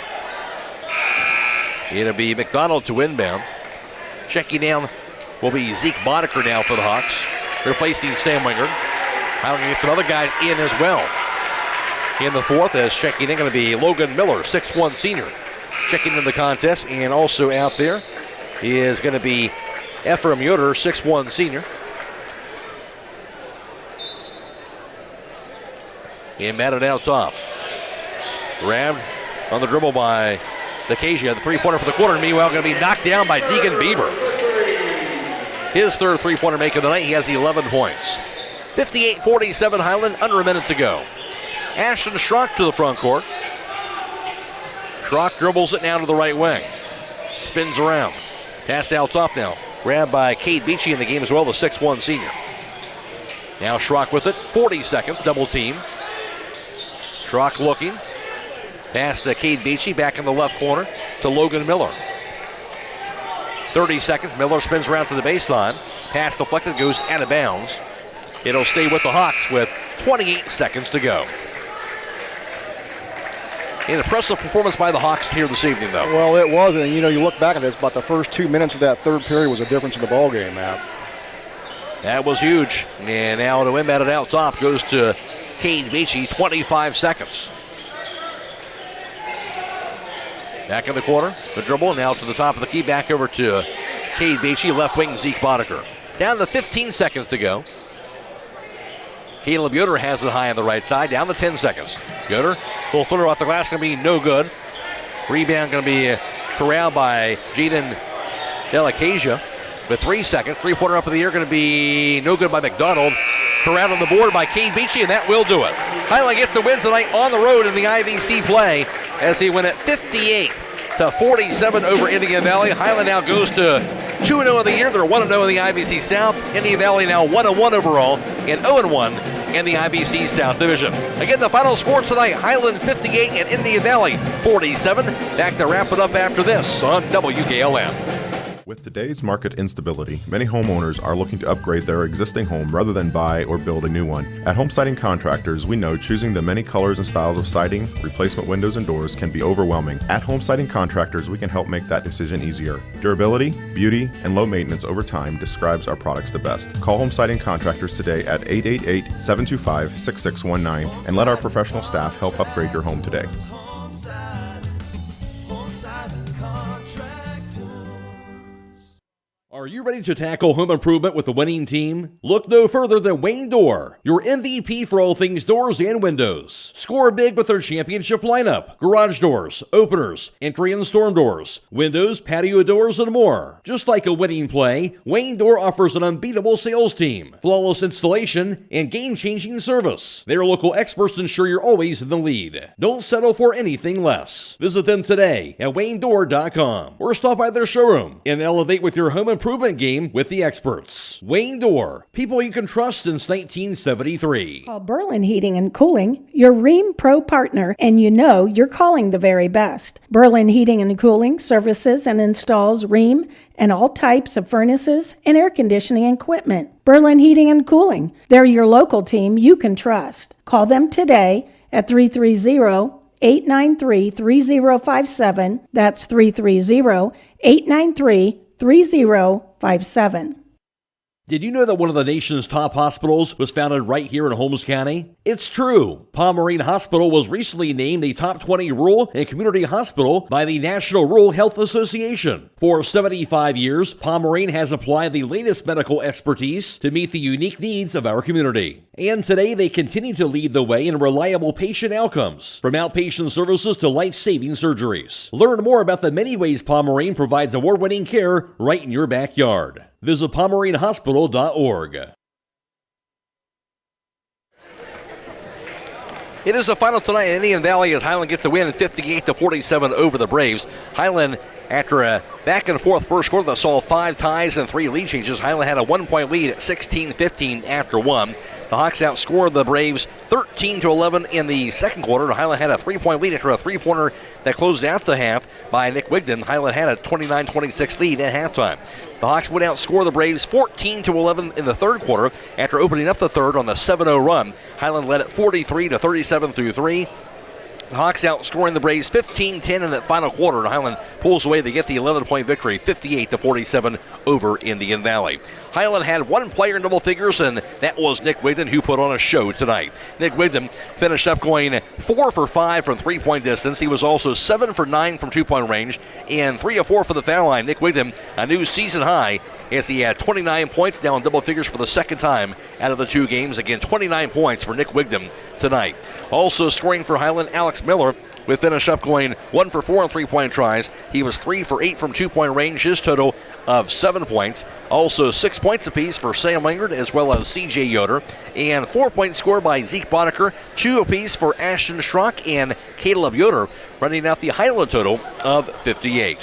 It'll be McDonald to inbound. Checking down will be Zeke Boddicker now for the Hawks, replacing Sam Winger. Hiland can get some other guys in as well. In the fourth, as checking in going to be Logan Miller, 6'1 senior. Checking in the contest, and also out there is going to be Ephraim Yoder, 6'1 senior. And batted out top. Grabbed on the dribble by Decasia, the three-pointer for the quarter. Meanwhile, going to be knocked down by Deegan Bieber. His third three-pointer make of the night. He has 11 points. 58-47 Hiland, under a minute to go. Ashton Schrock to the front court. Schrock dribbles it now to the right wing. Spins around. Pass out top now. Grabbed by Cade Beachy in the game as well, the 6'1 senior. Now Schrock with it. 40 seconds, double team. Schrock looking. Pass to Cade Beachy, back in the left corner to Logan Miller. 30 seconds, Miller spins around to the baseline. Pass deflected, goes out of bounds. It'll stay with the Hawks with 28 seconds to go. An impressive performance by the Hawks here this evening, though. Well, it was, and you look back at this, about the first 2 minutes of that third period was a difference in the ball game, Matt. That was huge. And now to inbound it out top goes to Cade Beachy, 25 seconds. Back in the corner, the dribble, now to the top of the key, back over to Cade Beachy, left wing Zeke Boddicker. Down to 15 seconds to go. Caleb Yoder has it high on the right side, down to 10 seconds. Yoder, full footer off the glass, going to be no good. Rebound going to be corralled by Jaden Delacasia with 3 seconds. Three-pointer up in the air, going to be no good by McDonald. Corralled on the board by Cade Beachy, and that will do it. Hiland gets the win tonight on the road in the IVC play as they win at 58-47 over Indian Valley. Hiland now goes to 2-0 in the year. They're 1-0 in the IVC South. Indian Valley now 1-1 overall and 0-1 in the IBC South Division. Again, the final score tonight, Hiland 58 and Indian Valley 47. Back to wrap it up after this on WKLM. With today's market instability, many homeowners are looking to upgrade their existing home rather than buy or build a new one. At Home Siding Contractors, we know choosing the many colors and styles of siding, replacement windows, and doors can be overwhelming. At Home Siding Contractors, we can help make that decision easier. Durability, beauty, and low maintenance over time describes our products the best. Call Home Siding Contractors today at 888-725-6619 and let our professional staff help upgrade your home today. Are you ready to tackle home improvement with the winning team? Look no further than Wayne Door, your MVP for all things doors and windows. Score big with their championship lineup: garage doors, openers, entry and storm doors, windows, patio doors, and more. Just like a winning play, Wayne Door offers an unbeatable sales team, flawless installation, and game-changing service. Their local experts ensure you're always in the lead. Don't settle for anything less. Visit them today at WayneDoor.com or stop by their showroom and elevate with your home improvement game with the experts. Wayne Door, people you can trust since 1973. Call Berlin Heating and Cooling, your Rheem Pro partner, and you know you're calling the very best. Berlin Heating and Cooling services and installs Rheem and all types of furnaces and air conditioning equipment. Berlin Heating and Cooling, they're your local team you can trust. Call them today at 330-893-3057. That's 330-893-3057. Did you know that one of the nation's top hospitals was founded right here in Holmes County? It's true. Pomerene Hospital was recently named the top 20 rural and community hospital by the National Rural Health Association. For 75 years, Pomerene has applied the latest medical expertise to meet the unique needs of our community. And today they continue to lead the way in reliable patient outcomes, from outpatient services to life-saving surgeries. Learn more about the many ways Pomerene provides award-winning care right in your backyard. Visit PomereneHospital.org. It is the final tonight in Indian Valley as Hiland gets the win 58-47 over the Braves. Hiland, after a back-and-forth first quarter that saw 5 ties and 3 lead changes, Hiland had a 1-point lead at 16-15 after 1. The Hawks outscored the Braves 13-11 in the second quarter. Hiland had a 3-point lead after a 3-pointer that closed out the half by Nick Wigden. Hiland had a 29-26 lead at halftime. The Hawks would outscore the Braves 14-11 in the third quarter after opening up the third on the 7-0 run. Hiland led at 43-37 through 3. The Hawks outscoring the Braves 15-10 in that final quarter, and Hiland pulls away. They get the 11-point victory, 58-47 over Indian Valley. Hiland had one player in double figures, and that was Nick Wigden, who put on a show tonight. Nick Wigden finished up going 4 for 5 from three-point distance. He was also 7 for 9 from two-point range, and 3 of 4 for the foul line. Nick Wigden, a new season high, as he had 29 points, down double figures for the second time out of the 2 games. Again, 29 points for Nick Wigden tonight. Also scoring for Hiland, Alex Miller would finish up going 1 for 4 on three-point tries. He was 3 for 8 from two-point range, his total of 7 points. Also 6 points apiece for Sam Lingard as well as C.J. Yoder. And 4-point score by Zeke Boddicker, 2 apiece for Ashton Schrock and Caleb Yoder, running out the Hiland total of 58.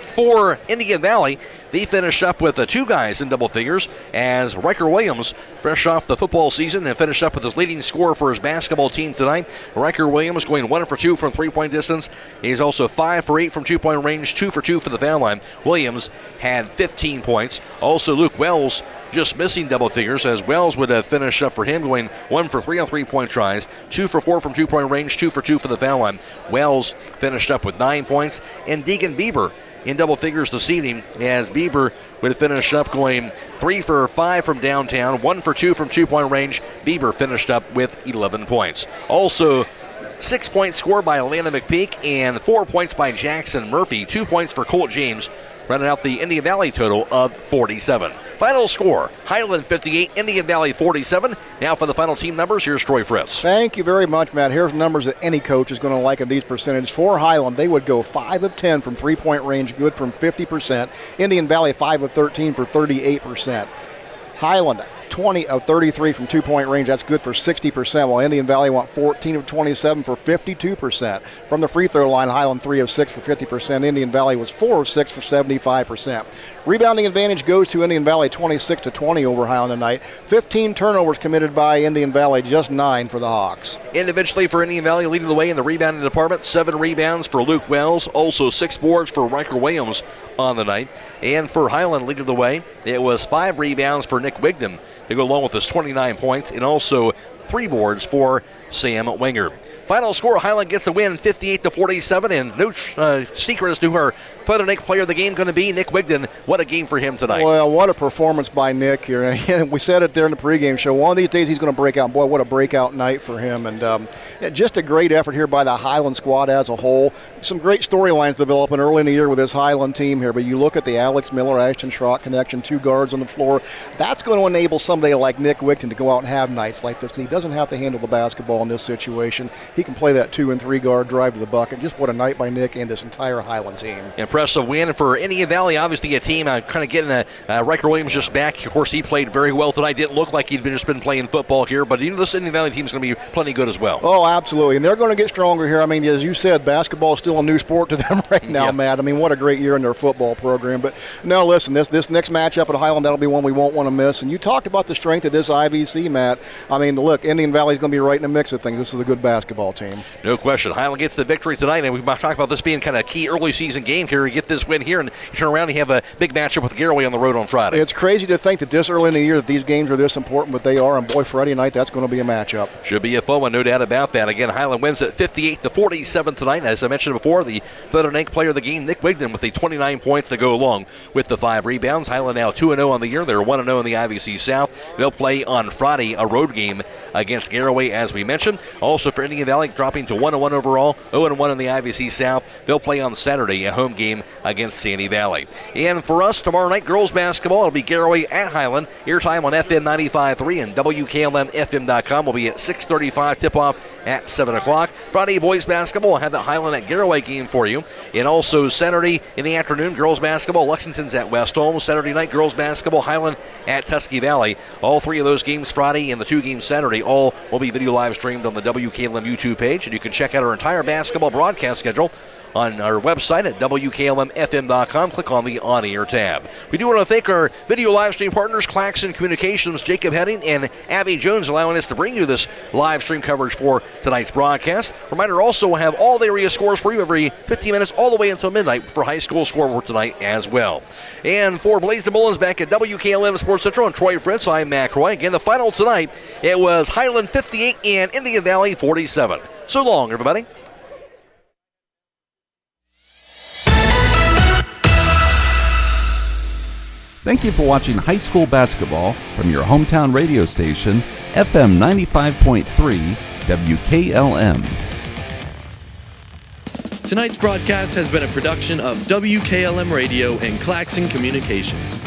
For Indian Valley, they finish up with 2 guys in double figures as Riker Williams, fresh off the football season, and finished up with his leading scorer for his basketball team tonight. Riker Williams going 1 for 2 from three-point distance. He's also 5 for 8 from two-point range, 2 for 2 for the foul line. Williams had 15 points. Also, Luke Wells just missing double figures, as Wells would have finished up for him going 1 for 3 on three-point tries, 2 for 4 from two-point range, 2 for 2 for the foul line. Wells finished up with 9 points. And Deegan Bieber in double figures this evening, as Bieber would finish up going 3 for 5 from downtown, 1 for 2 from two-point range. Bieber finished up with 11 points. Also, 6-point score by Alana McPeak and 4 points by Jackson Murphy. 2 points for Colt James, running out the Indian Valley total of 47. Final score, Hiland 58, Indian Valley 47. Now for the final team numbers, here's Troy Fritz. Thank you very much, Matt. Here's numbers that any coach is going to like in these percentages. For Hiland, they would go 5 of 10 from three-point range, good from 50%. Indian Valley 5 of 13 for 38%. Hiland, 20 of 33 from two-point range. That's good for 60%, while Indian Valley went 14 of 27 for 52%. From the free throw line, Hiland 3 of 6 for 50%. Indian Valley was 4 of 6 for 75%. Rebounding advantage goes to Indian Valley, 26-20 over Hiland tonight. 15 turnovers committed by Indian Valley, just 9 for the Hawks. Individually for Indian Valley, leading the way in the rebounding department, 7 rebounds for Luke Wells, also 6 boards for Riker Williams on the night. And for Hiland, leading the way, it was 5 rebounds for Nick Wigdon to go along with his 29 points, and also 3 boards for Sam Winger. Final score, Hiland gets the win 58-47, and no secret as to who our Feather Neck player of the game going to be, Nick Wigdon. What a game for him tonight. Well, what a performance by Nick here. And we said it there in the pregame show. One of these days he's going to break out. Boy, what a breakout night for him. And just a great effort here by the Hiland squad as a whole. Some great storylines developing early in the year with this Hiland team here. But you look at the Alex Miller, Ashton Schrock connection, 2 guards on the floor. That's going to enable somebody like Nick Wigdon to go out and have nights like this. He doesn't have to handle the basketball in this situation. He can play that 2 and 3 guard drive to the bucket. Just what a night by Nick and this entire Hiland team. Impressive win for Indian Valley. Obviously a team kind of getting Riker Williams just back. Of course, he played very well tonight. Didn't look like he'd just been playing football here, but this Indian Valley team is going to be plenty good as well. Oh, absolutely. And they're going to get stronger here. I mean, as you said, basketball is still a new sport to them right now, Matt. I mean, what a great year in their football program. But no, listen, this next matchup at Hiland, that'll be one we won't want to miss. And you talked about the strength of this IVC, Matt. I mean, look, Indian Valley's going to be right in the mix of things. This is a good basketball team. No question. Hiland gets the victory tonight, and we talked about this being kind of a key early season game here. You get this win here, and you turn around and you have a big matchup with Garaway on the road on Friday. It's crazy to think that this early in the year that these games are this important, but they are. And boy, Friday night, that's going to be a matchup. Should be a fun one, no doubt about that. Again, Hiland wins at 58-47 tonight. As I mentioned before, the Feather Neck player of the game, Nick Wigdon, with the 29 points to go along with the 5 rebounds. Hiland now 2-0 on the year. They're 1-0 in the IVC South. They'll play on Friday a road game against Garaway, as we mentioned. Also for Indian Valley, dropping to 1-1 overall, 0-1 in the IVC South. They'll play on Saturday a home game against Sandy Valley. And for us, tomorrow night, girls basketball, it'll be Garaway at Hiland. Airtime on FM 95.3 and WKLM-FM.com will be at 6:35, tip-off at 7 o'clock. Friday, boys basketball, we'll have the Hiland at Garaway game for you. And also Saturday in the afternoon, girls basketball, Lexington's at West Holmes. Saturday night, girls basketball, Hiland at Tusky Valley. All 3 of those games Friday and the 2 games Saturday, all will be video live streamed on the WKLM YouTube page. And you can check out our entire basketball broadcast schedule on our website at WKLM-FM.com. Click on the On-Air tab. We do want to thank our video live stream partners, Claxon Communications, Jacob Heading, and Abby Jones, allowing us to bring you this live stream coverage for tonight's broadcast. Reminder also, we'll have all the area scores for you every 15 minutes all the way until midnight for high school scoreboard tonight as well. And for Blaze the Mullins back at WKLM Sports Central and Troy Fritz, I'm Mac Roy. Again, the final tonight, it was Hiland 58 and Indian Valley 47. So long, everybody. Thank you for watching high school basketball from your hometown radio station, FM 95.3 WKLM. Tonight's broadcast has been a production of WKLM Radio and Claxon Communications.